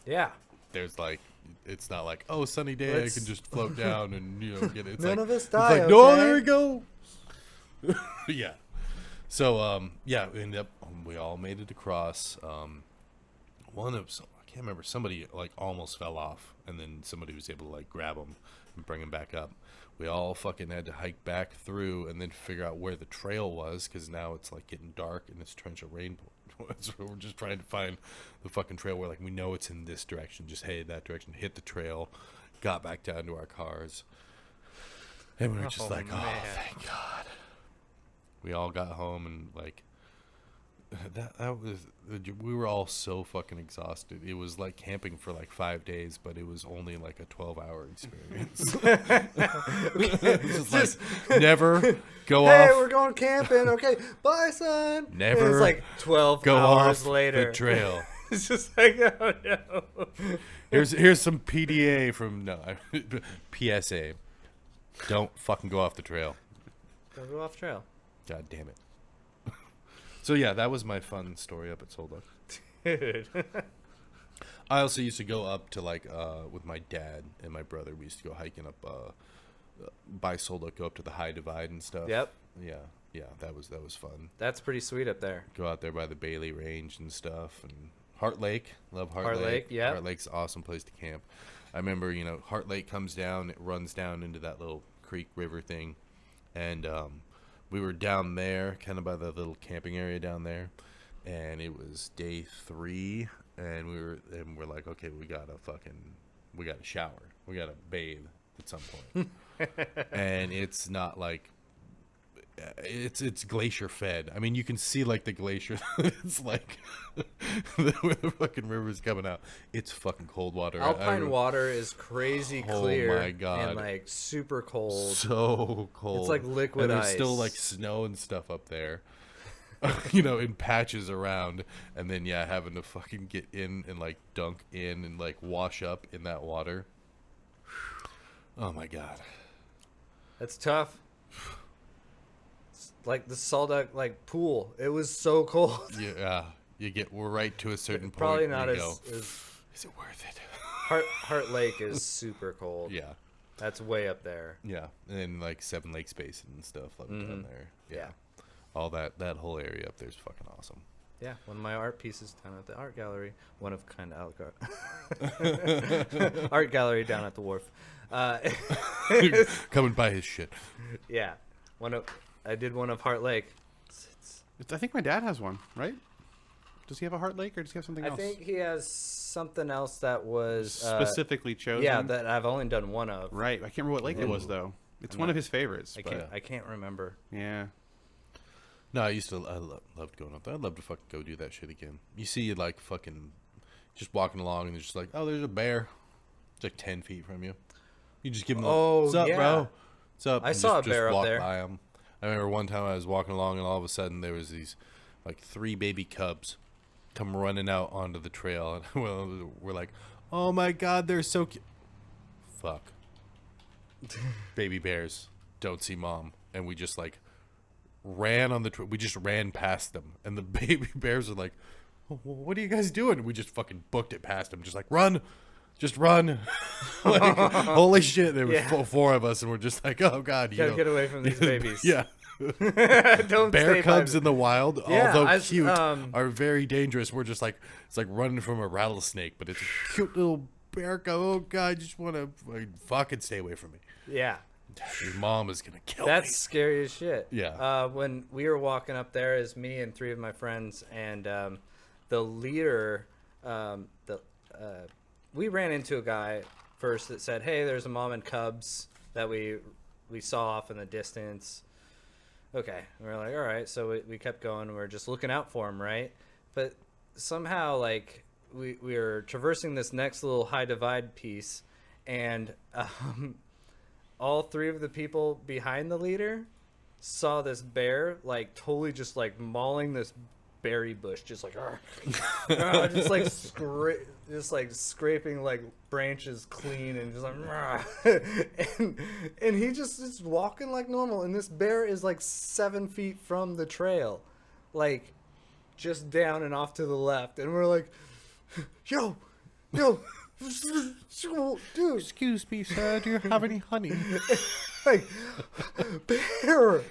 S2: Yeah.
S1: There's like, it's not like, oh, sunny day,
S2: Let's-
S1: I can just float down and get it. It's
S2: None
S1: like,
S2: of us
S1: it's
S2: die,
S1: like, no,
S2: okay?
S1: there we go. Yeah. So yeah, we ended up. We all made it across. I can't remember. Somebody like almost fell off, and then somebody was able to like grab him and bring him back up. We all fucking had to hike back through and then figure out where the trail was, because now it's like getting dark and it's torrential rain. So we're just trying to find the fucking trail where like we know it's in this direction. Just headed that direction, hit the trail, got back down to our cars, and we were just like,
S2: man.
S1: oh, thank God. We all got home and like that was we were all so fucking exhausted. It was like camping for like 5 days, but it was only like a 12-hour experience. It's just like never go
S2: Hey,
S1: off.
S2: we're going camping. Okay, bye, son. And
S1: Never
S2: it's like 12
S1: Go
S2: hours
S1: off
S2: later.
S1: the trail.
S2: It's just like, oh no.
S1: Here's some PDA from PSA. Don't fucking go off the trail.
S2: Don't go off trail.
S1: God damn it. So yeah, that was my fun story up at Solduck.
S2: Dude.
S1: I also used to go up to like with my dad and my brother. We used to go hiking up by Solduck, go up to the High Divide and stuff.
S2: Yep.
S1: Yeah, that was fun.
S2: That's pretty sweet up there.
S1: Go out there by the Bailey Range and stuff, and Heart Lake. Love Heart,
S2: Heart Lake, yeah.
S1: Heart Lake's an awesome place to camp. I remember, Heart Lake comes down, it runs down into that little creek river thing, and we were down there, kind of by the little camping area down there, and it was day 3, and we're like, okay, we gotta shower, we gotta bathe at some point, and it's not like. It's glacier fed. I mean, you can see like the glacier. It's like where the fucking river's coming out. It's fucking cold water.
S2: Alpine water is crazy
S1: Oh
S2: clear.
S1: my God.
S2: And like super cold.
S1: So cold.
S2: It's like liquid
S1: and there's
S2: ice.
S1: still like snow and stuff up there. In patches around, and then having to fucking get in and like dunk in and like wash up in that water. Oh my God.
S2: That's tough. Like the Solduck like pool. It was so cold.
S1: Yeah, we're right to a certain point.
S2: Probably
S1: and
S2: not
S1: you
S2: as,
S1: go,
S2: as
S1: is it worth it?
S2: Heart Lake is super cold.
S1: Yeah.
S2: That's way up there.
S1: Yeah, and then like Seven Lakes Basin and stuff like down there.
S2: Yeah.
S1: All that whole area up there is fucking awesome.
S2: Yeah, one of my art pieces down at the art gallery. One of kind of art gallery down at the wharf.
S1: Coming by his shit.
S2: Yeah, I did one of Heart Lake.
S3: I think my dad has one, right? Does he have a Heart Lake, or does he have something
S2: I
S3: else?
S2: think he has something else that was
S3: Specifically chosen.
S2: Yeah, that I've only done one of.
S3: Right. I can't remember what lake it was though. It's one of his favorites.
S2: I can't remember.
S3: Yeah.
S1: No, I loved going up there. I'd love to fucking go do that shit again. You see, like, fucking just walking along, and it's just like, oh, there's a bear. It's like 10 feet from you. You just give him what's up,
S2: yeah.
S1: bro? What's up?
S2: I
S1: And
S2: saw a
S1: just
S2: bear up
S1: walk
S2: there.
S1: by him. I remember one time I was walking along, and all of a sudden there was these, like, 3 baby cubs come running out onto the trail, and we're like, "Oh my God, they're so cute!" Fuck. Baby bears don't see mom, and we just like ran on the. We just ran past them, and the baby bears are like, "What are you guys doing?" And we just fucking booked it past them, just like run. Just run. Like, holy shit. There was four of us, and we're just like, oh, God.
S2: Gotta get away from these babies.
S1: Yeah.
S2: Don't
S1: Bear
S2: stay
S1: cubs
S2: by
S1: in the wild,
S2: Yeah,
S1: although
S2: I-
S1: cute, are very dangerous. We're just like, it's like running from a rattlesnake, but it's a cute little bear cub. Oh, God, I just want to fucking stay away from me.
S2: Yeah.
S1: Your mom is going to kill
S2: That's
S1: me.
S2: scary as shit.
S1: Yeah.
S2: When we were walking up there, as me and three of my friends, and the leader, we ran into a guy first that said, "Hey, there's a mom and cubs that we saw off in the distance." Okay, and we're like, all right. So we kept going. And we're just looking out for him, right? But somehow, like, we were traversing this next little high divide piece, and all three of the people behind the leader saw this bear like totally just like mauling this berry bush, just like just like scraping like branches clean, and just like and he just is walking like normal, and this bear is like 7 feet from the trail, like just down and off to the left, and we're like, yo dude,
S1: Excuse me, sir. Do you have any honey?
S2: like, bear.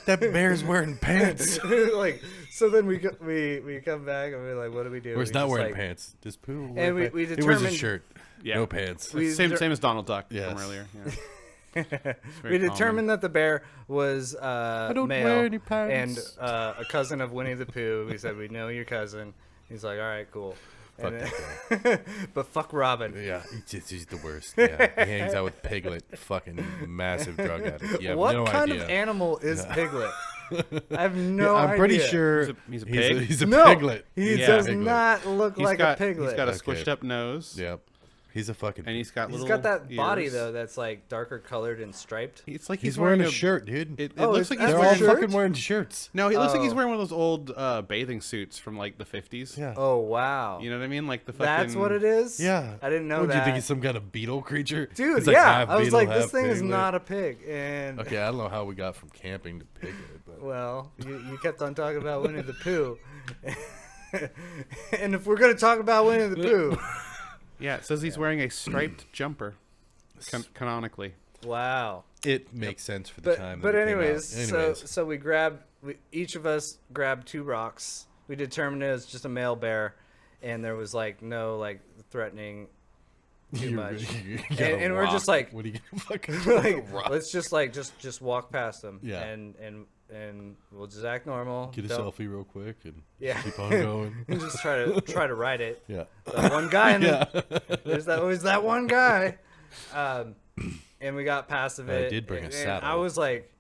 S1: That bear's wearing pants.
S2: Like, so then we come back and we're like, what do we do?
S1: Or he's
S2: We
S1: not
S2: just,
S1: wearing
S2: like,
S1: pants. Just poo.
S2: And we
S1: he wears a
S2: determined-
S1: shirt.
S3: Yeah.
S1: No pants.
S2: We-
S3: Same as Donald Duck
S1: Yes.
S3: from earlier. Yeah.
S2: We determined that the bear was
S1: don't
S2: male
S1: wear any
S2: and
S1: pants.
S2: a cousin of Winnie the Pooh. We said, we know your cousin. He's like, all right, cool.
S1: Fuck
S2: And
S1: that
S2: then- but fuck Robin.
S1: Yeah, he's the worst. Yeah, he hangs out with Piglet, fucking massive drug addict. You have
S2: What
S1: no
S2: kind
S1: idea.
S2: of animal is Piglet? I have no idea.
S1: I'm pretty sure
S3: He's a pig?
S1: He's a
S2: No,
S1: piglet.
S2: he
S3: Yeah.
S2: does
S1: Piglet.
S2: not look like a piglet.
S3: He's got a
S1: Okay.
S3: squished up nose.
S1: Yep. He's a fucking.
S3: And he's got
S2: He's
S3: little
S2: got that body
S3: ears.
S2: though that's like darker colored and striped.
S3: It's like
S1: he's wearing a shirt, dude.
S3: It
S2: Oh,
S3: looks
S2: is-
S3: like he's
S1: They're
S2: that's
S1: all
S2: a
S3: wearing.
S2: shirt?
S1: fucking wearing shirts.
S3: No, it looks like he's
S2: Oh.
S3: wearing one of those old bathing suits from like the 50s.
S1: Yeah.
S2: Oh wow.
S3: You know what I mean? Like the fucking.
S2: That's what it is?
S1: Yeah.
S2: I didn't know
S1: What,
S2: that.
S1: do you think he's some kind of beetle creature?
S2: Dude,
S1: He's like
S2: yeah.
S1: half
S2: I was
S1: beetle,
S2: like, this
S1: half
S2: thing is
S1: piglet.
S2: not a pig. And
S1: Okay, I don't know how we got from camping to Piglet, but
S2: well, you kept on talking about Winnie the Pooh. And if we're gonna talk about Winnie the Pooh,
S3: Yeah, it says he's wearing a striped jumper. Canonically.
S2: wow.
S1: it makes sense for the time.
S2: But
S1: that it came out.
S2: anyways, so we each of us grabbed 2 rocks. We determined it was just a male bear, and there was like no like threatening too much.
S1: You got a
S2: And we're
S1: rock.
S2: just like-
S1: what are you gonna fucking
S2: Like,
S1: rock?
S2: let's just like just walk past them.
S1: Yeah.
S2: And we'll just act normal.
S1: Get a
S2: Don't-
S1: selfie real quick and
S2: Yeah.
S1: keep on going.
S2: and just try to ride it.
S1: Yeah.
S2: That one guy in
S1: Yeah.
S2: there's always that one guy. And we got past of
S1: I
S2: it.
S1: did bring a
S2: and
S1: saddle.
S2: I was like,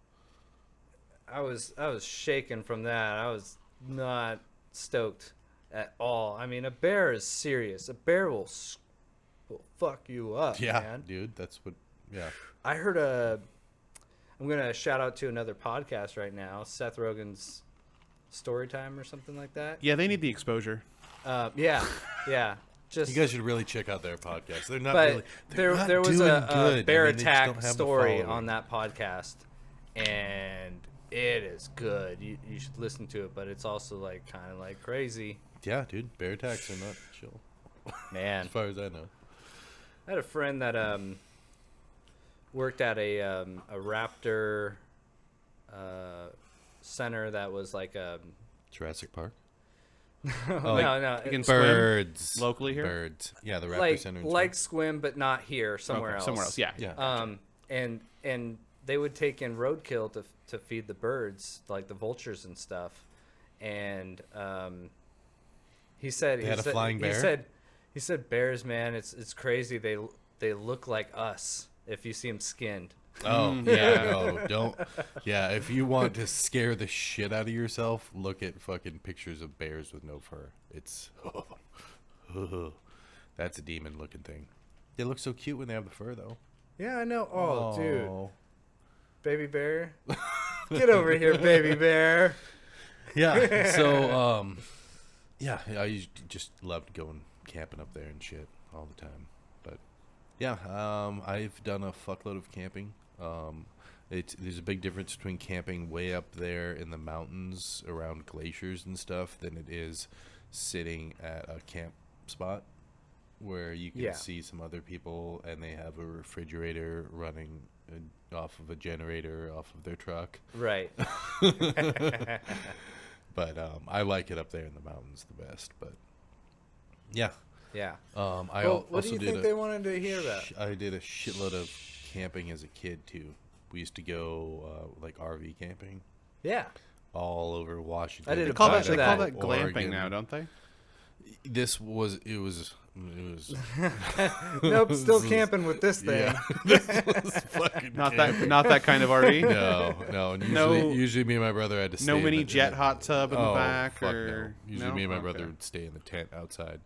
S2: I was shaking from that. I was not stoked at all. I mean, a bear is serious. A bear will fuck you up,
S1: Yeah,
S2: man.
S1: dude, that's what. Yeah.
S2: I heard I'm gonna shout out to another podcast right now, Seth Rogen's Storytime or something like that.
S3: Yeah, they need the exposure.
S2: Yeah. Just
S1: You guys should really check out their podcast. They're not
S2: but
S1: really. They're not
S2: there was
S1: doing
S2: a
S1: good.
S2: bear
S1: I mean, they just don't
S2: attack
S1: have the
S2: story
S1: following.
S2: on that podcast, and it is good. You should listen to it, but it's also like kind of like crazy,
S1: Yeah, dude, bear attacks are not chill.
S2: man.
S1: As far as I know.
S2: I had a friend that worked at a raptor center that was like
S1: Jurassic Park.
S2: no
S3: You can swim
S1: Birds.
S3: locally here.
S1: Birds. Yeah, the Raptor
S2: like
S1: Center. in
S2: like swim but not here, somewhere
S3: Okay,
S2: else.
S3: Somewhere else. Yeah.
S1: Yeah.
S2: And they would take in roadkill to feed the birds, like the vultures and stuff. And he said
S1: They had a flying bear?
S2: He said bears, man, it's crazy. They look like us if you see them skinned.
S1: Oh yeah, no, don't. Yeah, if you want to scare the shit out of yourself, look at fucking pictures of bears with no fur. It's that's a demon looking thing. They look so cute when they have the fur though.
S2: Yeah, I know. Oh, dude, baby bear, get over here, baby bear.
S1: Yeah. So yeah, just loved going camping up there and shit all the time. But yeah, I've done a fuckload of camping. There's a big difference between camping way up there in the mountains around glaciers and stuff than it is sitting at a camp spot where you can see some other people and they have a refrigerator running off of a generator off of their truck.
S2: Right.
S1: But I like it up there in the mountains the best. But yeah.
S2: Yeah.
S1: What
S2: do you think they wanted to hear about?
S1: I did a shitload of camping as a kid too. We used to go like RV camping
S2: Yeah.
S1: all over Washington.
S2: I did a
S3: They call
S2: bunch
S3: that,
S2: of
S3: they
S2: that.
S3: call that glamping
S1: Oregon.
S3: now, don't they?
S1: It was
S2: Nope, still camping with this thing.
S1: yeah. This was fucking
S3: Not
S1: camping.
S3: that kind of RV.
S1: No. And
S3: No-
S1: usually me and my brother had to stay
S3: No
S1: in
S3: mini
S1: the-
S3: jet hot tub in the
S1: Oh,
S3: back,
S1: fuck
S3: or
S1: no. Usually
S3: no?
S1: me and my
S3: Okay.
S1: brother would stay in the tent outside.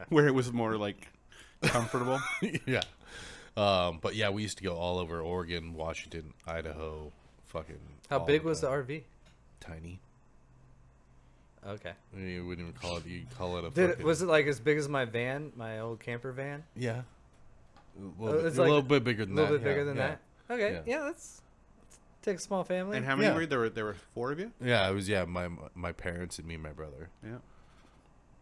S3: where it was more like comfortable.
S1: Yeah. But yeah, we used to go all over Oregon, Washington, Idaho, fucking.
S2: How
S1: all
S2: big was the
S1: time.
S2: RV?
S1: Tiny.
S2: Okay.
S1: You wouldn't even call it. You call it a.
S2: Did it,
S1: fucking,
S2: was it like as big as my van, my old camper van?
S1: Yeah. A
S2: Oh,
S1: little,
S2: it's
S1: bit,
S2: like
S1: a little bit bigger
S2: A
S1: than
S2: little
S1: that.
S2: bit bigger
S1: yeah,
S2: than
S1: yeah.
S2: that. Okay.
S1: Yeah.
S2: Yeah, that's take a small family.
S3: And how many
S1: Yeah.
S3: were there? There were 4 of you.
S1: Yeah, it was my parents and me and my brother.
S3: Yeah.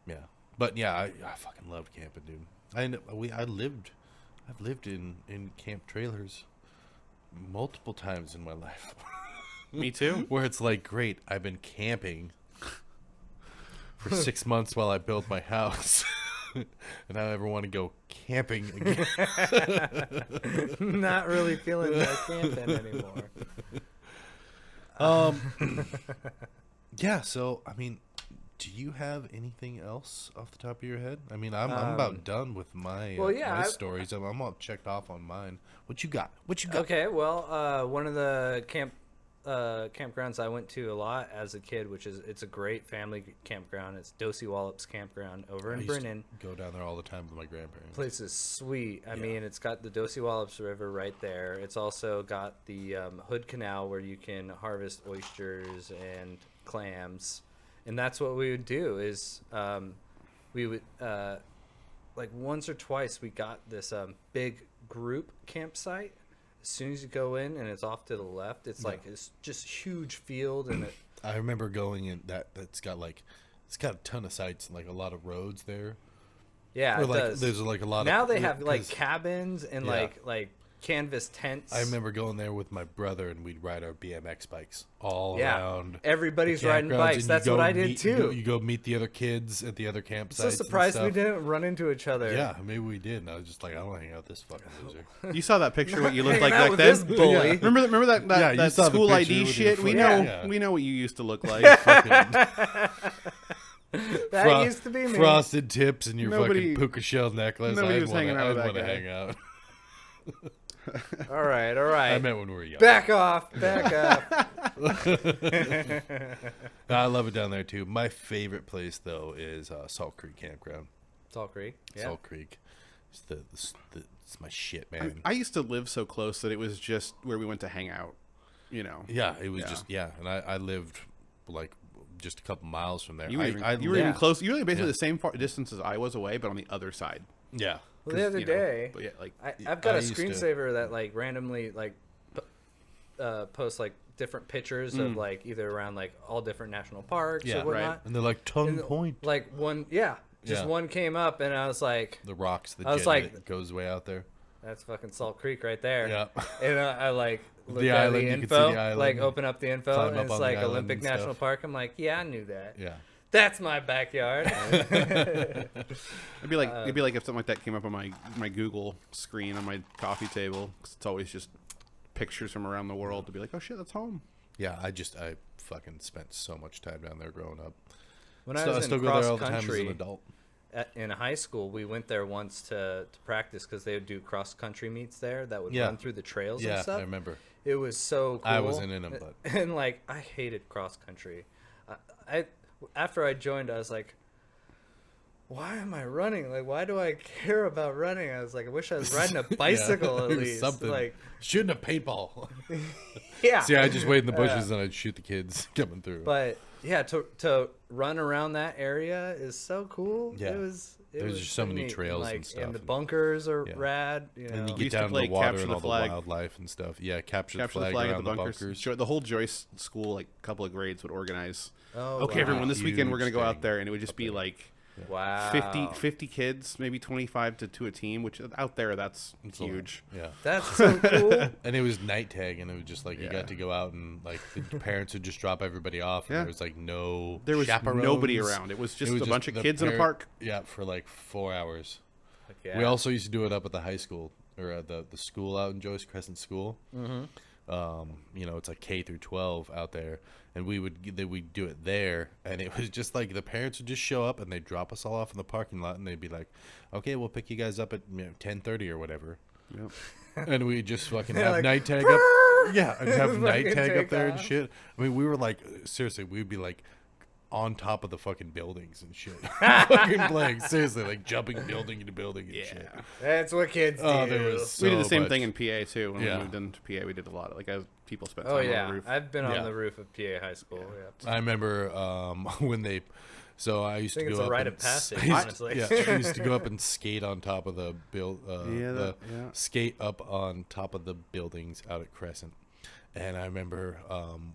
S1: Yeah, but yeah, I fucking loved camping, dude. I've lived in camp trailers multiple times in my life.
S3: Me too.
S1: Where it's like, great, I've been camping for 6 months while I built my house, and I don't ever want to go camping again.
S2: Not really feeling that camping anymore.
S1: Yeah. So I mean, do you have anything else off the top of your head? I mean, I'm about done with my
S2: well, yeah,
S1: my
S2: I-
S1: stories. I'm all checked off on mine. What you got? What you got?
S2: Okay, well, one of the campgrounds I went to a lot as a kid, it's a great family campground. It's Dosey Wallops Campground over
S1: I
S2: in
S1: used to
S2: Brennan.
S1: go down there all the time with my grandparents.
S2: Place is sweet. I
S1: Yeah.
S2: mean, it's got the Dosey Wallops River right there. It's also got the Hood Canal where you can harvest oysters and clams, and that's what we would do. Is we would like once or twice we got this big group campsite. As soon as you go in and it's off to the left, it's like it's just huge field and it.
S1: I remember going in that's got a ton of sites and like a lot of roads there.
S2: Yeah,
S1: Or
S2: it
S1: like
S2: does.
S1: there's like a lot
S2: Now
S1: of
S2: they have like
S1: 'cause
S2: cabins and
S1: Yeah.
S2: like canvas tents.
S1: I remember going there with my brother and we'd ride our BMX bikes all
S2: Yeah.
S1: around.
S2: Everybody's
S1: the
S2: riding
S1: campgrounds,
S2: bikes.
S1: and you
S2: That's
S1: go
S2: what I
S1: and
S2: did
S1: meet-
S2: too.
S1: You go meet the other kids at the other campsites.
S2: So surprised we
S1: and stuff.
S2: didn't run into each other.
S1: Yeah, maybe we did. And I was just like, I don't want to hang out with this fucking loser.
S3: You saw that picture. What you looked like
S2: Hanging out
S3: back
S2: with
S3: then.
S2: this bully.
S3: Remember that
S1: Yeah, you
S3: that
S1: saw the
S3: school
S1: picture
S3: ID
S1: with
S3: shit.
S1: your
S3: We
S1: foot-
S3: know
S1: Yeah.
S3: we know what you used to look like.
S2: That
S1: Fro-
S2: used to be me.
S1: Frosted tips and your
S3: Nobody-
S1: fucking puka shell necklace.
S3: nobody
S1: I'd
S3: was
S1: wanna-
S3: hanging out with
S1: I'd
S3: that
S1: wanna
S3: guy.
S1: hang out.
S2: All right.
S1: I meant when we were young.
S2: Back off.
S1: I love it down there too. My favorite place though is Salt Creek Campground.
S2: Salt Creek. Yeah.
S1: Salt Creek. It's it's my shit, man.
S3: I used to live so close that it was just where we went to hang out. You know.
S1: Yeah, it was
S3: Yeah.
S1: just and I lived like just a couple miles from there.
S3: You were even,
S1: I
S3: you were even
S2: yeah.
S3: close. You were basically
S1: Yeah.
S3: the same distance as I was away, but on the other side.
S1: yeah.
S2: Well, the other
S3: You know,
S2: day,
S3: but yeah, like
S2: I've got
S1: I
S2: a
S1: used to-
S2: screensaver that like randomly like posts like different pictures of like either around like all different national parks
S1: Yeah,
S2: or whatnot.
S3: right.
S1: And they're like Tongue
S2: And,
S1: Point.
S2: Like one, just
S1: Yeah.
S2: one came up, and I was like,
S1: The rocks, the
S2: I was
S1: jet
S2: like-
S1: that goes way out there.
S2: "That's fucking Salt Creek right there."
S1: Yeah.
S2: And I like looked
S1: The
S2: at
S1: island,
S2: the
S1: you can see
S2: info,
S1: the island,
S2: like open up the info,
S1: climb
S2: and
S1: up
S2: it's
S1: on the
S2: like
S1: island
S2: Olympic
S1: and
S2: National
S1: stuff.
S2: Park. I'm like, yeah, I knew that.
S1: Yeah.
S2: That's my backyard.
S3: it'd be like if something like that came up on my Google screen on my coffee table, 'cause it's always just pictures from around the world to be like, oh shit, that's home.
S1: Yeah, I fucking spent so much time down there growing up.
S2: When
S1: I
S2: I was
S1: still
S2: in
S1: go there
S2: cross
S1: all the time as an
S2: country
S1: adult.
S2: in high school, we went there once to practice because they would do cross country meets there that would
S1: Yeah.
S2: run through the trails and
S1: Yeah,
S2: stuff.
S1: I remember.
S2: It was so cool.
S1: I wasn't in 'em, but-
S2: and like I hated cross country. I after I joined, I was like, why am I running? Like, why do I care about running? I was like, I wish I was riding a bicycle at
S1: or
S2: least.
S1: something.
S2: Like,
S1: Shooting a paintball.
S2: yeah.
S1: See, I just wait in the bushes and I'd shoot the kids coming through.
S2: But yeah, to run around that area is so cool.
S1: Yeah.
S2: It
S1: There's
S2: was
S1: just so
S2: pretty
S1: many
S2: neat.
S1: trails
S2: and,
S1: and stuff,
S2: And the
S1: and-
S2: bunkers are
S1: Yeah.
S2: rad. You know.
S1: And you
S3: We
S1: get
S3: used to
S1: down in
S3: play
S1: the water
S3: Capture
S1: and
S3: the
S1: all
S3: Flag.
S1: the wildlife and stuff. Yeah, capture the
S3: Capture
S1: flag,
S3: the flag
S1: around
S3: at the bunkers. The whole Joyce school, like a couple of grades would organize.
S2: Oh,
S3: Okay,
S2: wow.
S3: everyone, this weekend we're
S1: Huge
S3: going to go out
S1: thing
S3: there, and it would just
S1: up
S3: be
S1: there.
S3: like
S2: Wow.
S3: 50 kids, maybe 25 to a team, which out there, that's
S1: It's a lot.
S3: huge.
S1: Yeah.
S2: That's so cool.
S1: And it was night tag, and it was just like you
S3: Yeah.
S1: got to go out and like the parents would just drop everybody off, and
S3: Yeah.
S1: there was like no
S3: There was
S1: chaperones.
S3: nobody around. It was just a bunch of
S1: the
S3: kids in a park.
S1: Yeah, for like 4 hours.
S2: Heck yeah.
S1: We also used to do it up at the high school or at the school out in Joyce Crescent School. You know, it's like K through 12 out there, and we'd do it there, and it was just like the parents would just show up and they'd drop us all off in the parking lot, and they'd be like, "Okay, we'll pick you guys up at 10:30 or whatever,"
S3: Yep.
S1: and we just fucking
S2: They're
S1: have
S2: like,
S1: night tag up. Yeah, and have night
S2: Fucking
S1: tag up
S2: take
S1: there and
S2: off.
S1: shit. I mean, we were like, seriously, we'd be like on top of the fucking buildings and shit. Fucking playing, seriously, like jumping building to building and shit.
S3: Yeah.
S2: That's what kids do.
S1: Oh, there was
S3: We did the
S1: so
S3: same
S1: much.
S3: thing in PA, too. When
S1: Yeah.
S3: we moved into PA, we did a lot. Like, as people spent time
S2: Oh
S3: on
S2: yeah,
S3: the roof.
S2: I've been on
S1: Yeah.
S2: the roof of PA High School. Yeah.
S1: I remember when they. So I used
S2: I think
S1: to
S2: it's
S1: go
S2: a
S1: up
S2: rite
S1: and
S2: of passage,
S1: I used-
S2: honestly.
S1: Yeah, I used to go up and skate on top of the
S3: Yeah.
S1: skate up on top of the buildings out at Crescent. And I remember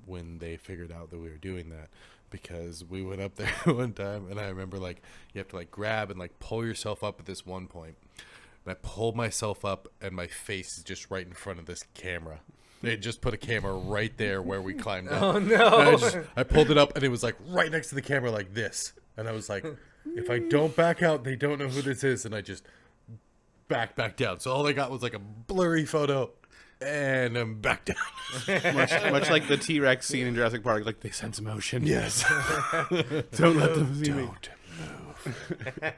S1: when they figured out that we were doing that, because we went up there one time, and I remember like you have to like grab and like pull yourself up at this one point. And I pulled myself up, and my face is just right in front of this camera. They just put a camera right there where we climbed up.
S2: Oh
S1: And
S2: no!
S1: I pulled it up, and it was like right next to the camera, like this. And I was like, if I don't back out, they don't know who this is. And I just back down. So all I got was like a blurry photo, and I'm back down.
S3: much like the T-Rex scene in Jurassic Park, like, they sense motion.
S1: Yes.
S3: Don't let them see me.
S1: Don't move.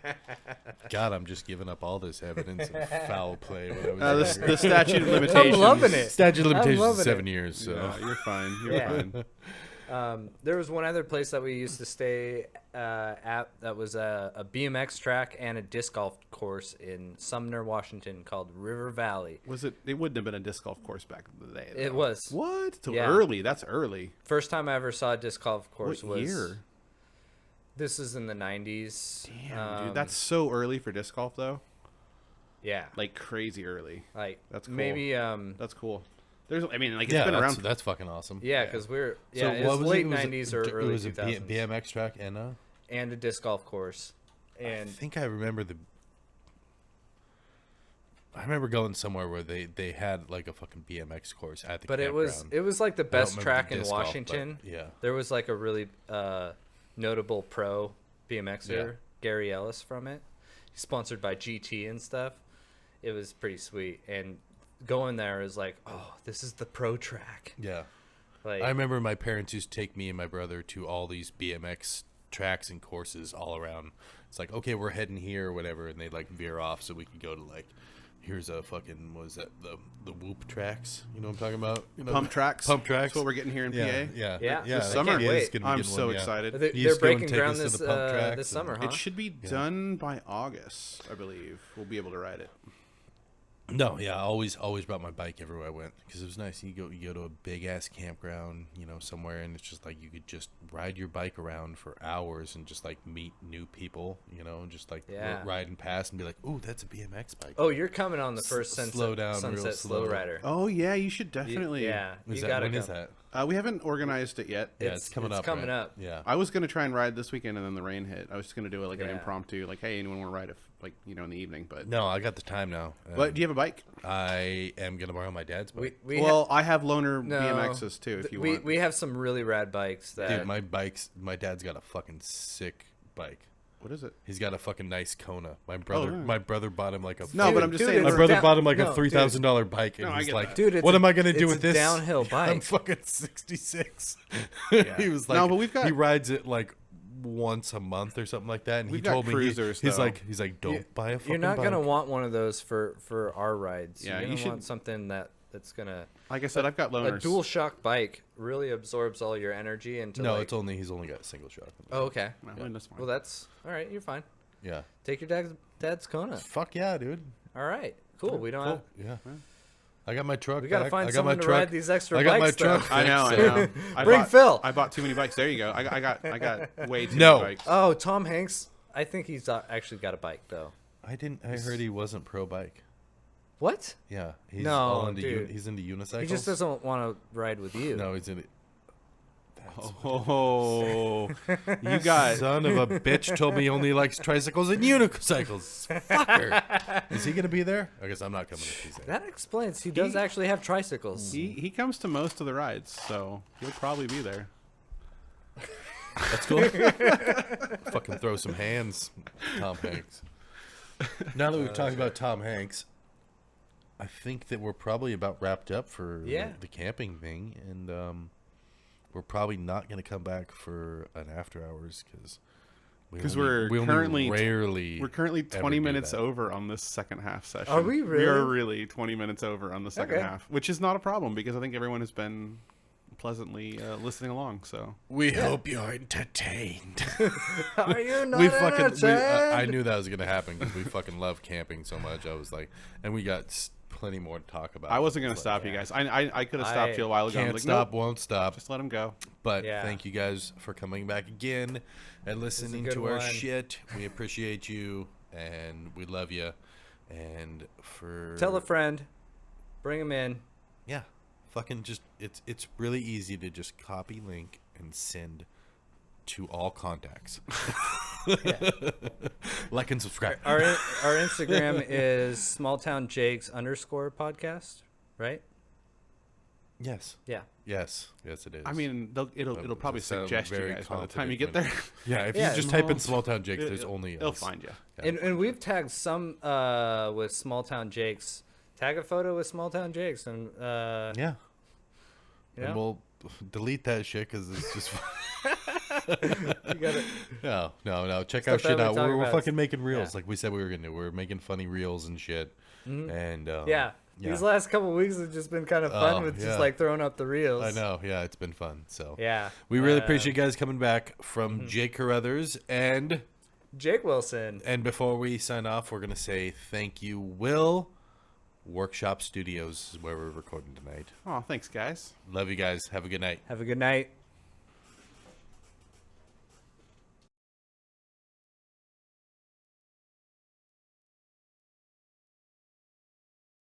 S1: God, I'm just giving up all this evidence of foul play. When I was
S3: The statute of limitations.
S2: I'm loving it.
S1: Statute of limitations
S2: loving
S1: is 7
S2: it.
S1: years. So
S3: Yeah, you're fine. You're
S2: Yeah.
S3: fine.
S2: There was one other place that we used to stay at that was a BMX track and a disc golf course in Sumner, Washington, called River Valley.
S3: Was it? It wouldn't have been a disc golf course back in the day.
S2: It
S3: though.
S2: was.
S3: What? So
S2: Yeah.
S3: early? That's early.
S2: First time I ever saw a disc golf course
S3: What
S2: was
S3: year?
S2: This is in the 90s.
S3: Damn, dude, that's so early for disc golf, though.
S2: yeah,
S3: Like crazy early. That's cool.
S2: maybe
S3: That's cool. There's, I mean, like, it's
S1: yeah,
S3: been around.
S1: that's fucking awesome.
S2: yeah, because we're
S1: So
S2: it
S1: what
S2: was
S1: was it?
S2: late
S1: It was
S2: 90s or
S1: it
S2: early
S1: was
S2: 2000s,
S1: a BMX track and
S2: and a disc golf course,
S1: I
S2: and
S1: think I remember I remember going somewhere where they had like a fucking BMX course at the
S2: but
S1: campground.
S2: it was like the
S1: I don't
S2: best
S1: remember
S2: track
S1: the
S2: in
S1: disc golf, but
S2: Washington.
S1: yeah.
S2: There was like a really notable pro BMXer,
S1: Yeah.
S2: Gary Ellis from it. He's sponsored by GT and stuff. It was pretty sweet, and going there is like, oh, this is the pro track.
S1: Yeah.
S2: Like,
S1: I remember my parents used to take me and my brother to all these BMX tracks and courses all around. It's like, okay, we're heading here or whatever, and they'd like veer off so we could go to like, here's a fucking, what is that, the whoop tracks? You know what I'm talking about? You know,
S3: Pump tracks.
S1: Pump tracks.
S3: That's what we're getting here in
S1: Yeah,
S3: PA.
S1: yeah,
S2: Yeah.
S1: yeah.
S2: This
S1: I
S3: summer.
S1: think it is
S2: Wait.
S1: gonna be
S3: I'm
S1: good
S3: so
S1: one, yeah.
S3: excited.
S2: they're
S1: You just go and
S2: breaking
S1: take
S2: ground
S1: us to
S2: this
S1: the pump tracks
S2: this
S1: and-
S2: summer, huh?
S3: It should be done by August, I believe. We'll be able to ride it.
S1: No, yeah, I always brought my bike everywhere I went because it was nice. You go to a big ass campground, you know, somewhere, and it's just like you could just ride your bike around for hours and just like meet new people, you know, and just like
S2: Yeah.
S1: ride and pass and be like, "Ooh, that's a BMX bike."
S2: Oh, you're coming on the first
S1: slow down real
S2: Sunset Slow
S1: slow.
S2: Rider.
S3: Oh yeah, you should definitely.
S2: Yeah,
S1: Is
S2: you
S1: that,
S2: gotta
S1: when
S2: go.
S1: is that?
S3: We haven't organized it yet.
S1: Yeah,
S2: It's-
S1: it's coming
S2: it's
S1: up.
S2: coming
S1: right?
S2: up.
S1: Yeah.
S3: I was gonna try and ride this weekend, and then the rain hit. I was just gonna do it like an
S2: Yeah.
S3: impromptu, like, hey, anyone want to ride if like in the evening? But
S1: No, I got the time now.
S3: but do you have a bike?
S1: I am gonna borrow my dad's bike.
S2: We
S3: Well, I have loaner
S2: No.
S3: BMXs too. If you
S2: we,
S3: want.
S2: we have some really rad bikes that
S1: Dude, my dad's got a fucking sick bike.
S3: What is it?
S1: He's got a fucking nice Kona. My brother,
S3: yeah.
S1: my brother bought him like a.
S3: No, but I'm just
S2: dude,
S3: saying.
S1: my
S2: it's
S1: brother
S2: down-
S1: bought him like
S2: no,
S1: a $3,000 bike, and
S3: No, I
S1: he's
S3: get
S1: like,
S3: that.
S2: Dude, it's
S1: "What
S2: a-
S1: am I gonna do
S2: it's
S1: with
S2: a
S1: this
S2: downhill
S1: I'm
S2: bike."
S1: fucking 66."
S3: Yeah.
S1: He was like,
S3: No, but we've got-
S1: he rides it like once a month or something like that, and
S3: We've
S1: he
S3: got
S1: told me
S3: cruisers,
S1: he's
S3: though.
S1: like, don't buy a fucking
S2: You're not
S1: bike.
S2: gonna want one of those for our rides.
S3: Yeah,
S2: You're
S3: you
S2: gonna
S3: should-
S2: want something that's gonna.
S3: Like I said, I've got loaners.
S2: A dual shock bike really absorbs all your energy into.
S1: No,
S2: like,
S1: he's only got a single shock.
S2: Oh, okay.
S3: Well, that's fine.
S2: Well, that's all right. You're fine.
S1: Yeah.
S2: Take your dad's Kona.
S1: Fuck yeah, dude.
S2: All right. Cool. We don't.
S1: Cool. Yeah. I got my truck.
S2: We gotta
S1: back.
S2: find
S1: I got
S2: someone
S1: my
S2: to
S1: truck.
S2: ride these extra
S1: I got
S2: bikes,
S1: my truck.
S2: though.
S3: I know.
S1: fixed, so-
S2: Bring Phil.
S3: I bought too many bikes. There you go. I got way too
S1: No.
S3: many bikes.
S2: Oh, Tom Hanks. I think he's actually got a bike though.
S1: I didn't. I heard he wasn't pro bike.
S2: What?
S1: Yeah, he's
S2: No,
S1: all into
S2: dude.
S1: he's into unicycles.
S2: He just doesn't want to ride with you.
S1: No, he's into.
S3: Oh, you got.
S1: Son of a bitch told me he only likes tricycles and unicycles. Fucker. Is he gonna be there? I guess I'm not coming if he's there.
S2: That explains. He does actually have tricycles.
S3: He comes to most of the rides, so he'll probably be there.
S1: That's cool. Fucking throw some hands, Tom Hanks. Now that we've talked about Tom Hanks, I think that we're probably about wrapped up for the camping thing, and we're probably not going to come back for an after hours because
S3: we're
S1: we
S3: currently
S1: rarely
S3: We're currently
S1: ever
S3: 20
S1: do
S3: minutes
S1: that.
S3: over on this second half session.
S2: Are we
S3: We are
S2: really?
S3: really 20 minutes over on the second
S2: Okay.
S3: half, which is not a problem because I think everyone has been pleasantly listening along. So
S1: We hope you're entertained.
S2: Are you not
S1: we fucking. I
S2: entertained?
S1: knew that was going to happen because we fucking love camping so much. I was like, and we got plenty more to talk about.
S3: I wasn't going to
S1: It's
S3: stop
S1: like,
S3: you guys. I could have stopped you a while ago. I'm
S1: Can't
S3: like,
S1: stop,
S3: nope,
S1: won't stop.
S3: just let him go.
S1: But
S2: Yeah.
S1: thank you guys for coming back again and listening
S2: good
S1: to our
S2: one.
S1: shit. We appreciate you and we love you. And for
S2: Tell a friend. Bring him in.
S1: yeah, fucking just it's really easy to just copy link and send to all contacts. Like and subscribe.
S2: Our Instagram is smalltownjakes_podcast, right?
S1: Yes.
S2: Yeah.
S1: Yes. Yes, it is.
S3: I mean, it'll probably
S1: Does sound
S3: suggest you
S1: very
S3: guys by the time you get
S1: confident
S3: there.
S1: yeah, if
S2: Yeah,
S1: you just type in
S3: small-
S1: Small Town Jakes, there's only
S3: They'll
S1: us.
S3: find you.
S1: Yeah.
S2: And we've tagged some with Small Town Jakes. Tag a photo with Small Town Jakes, and
S1: Yeah.
S2: you
S1: And
S2: know,
S1: we'll delete that shit because it's just.
S2: you gotta,
S1: No. Check
S2: Stuff
S1: our shit
S2: that we
S1: out.
S2: talk
S1: We're
S2: about.
S1: fucking making reels
S2: Yeah.
S1: like we said we were gonna do. We're making funny reels and shit. And
S2: yeah. These last couple weeks have just been kind of fun with
S1: yeah.
S2: just like throwing up the reels.
S1: I know. Yeah, it's been fun. So
S2: Yeah.
S1: we really appreciate you guys coming back from Jake Carruthers and
S2: Jake Wilson.
S1: before we sign off, we're gonna say thank you, Will. Workshop Studios is where we're recording tonight.
S3: Oh, thanks, guys.
S1: Love you guys. Have a good night.
S2: Have a good night.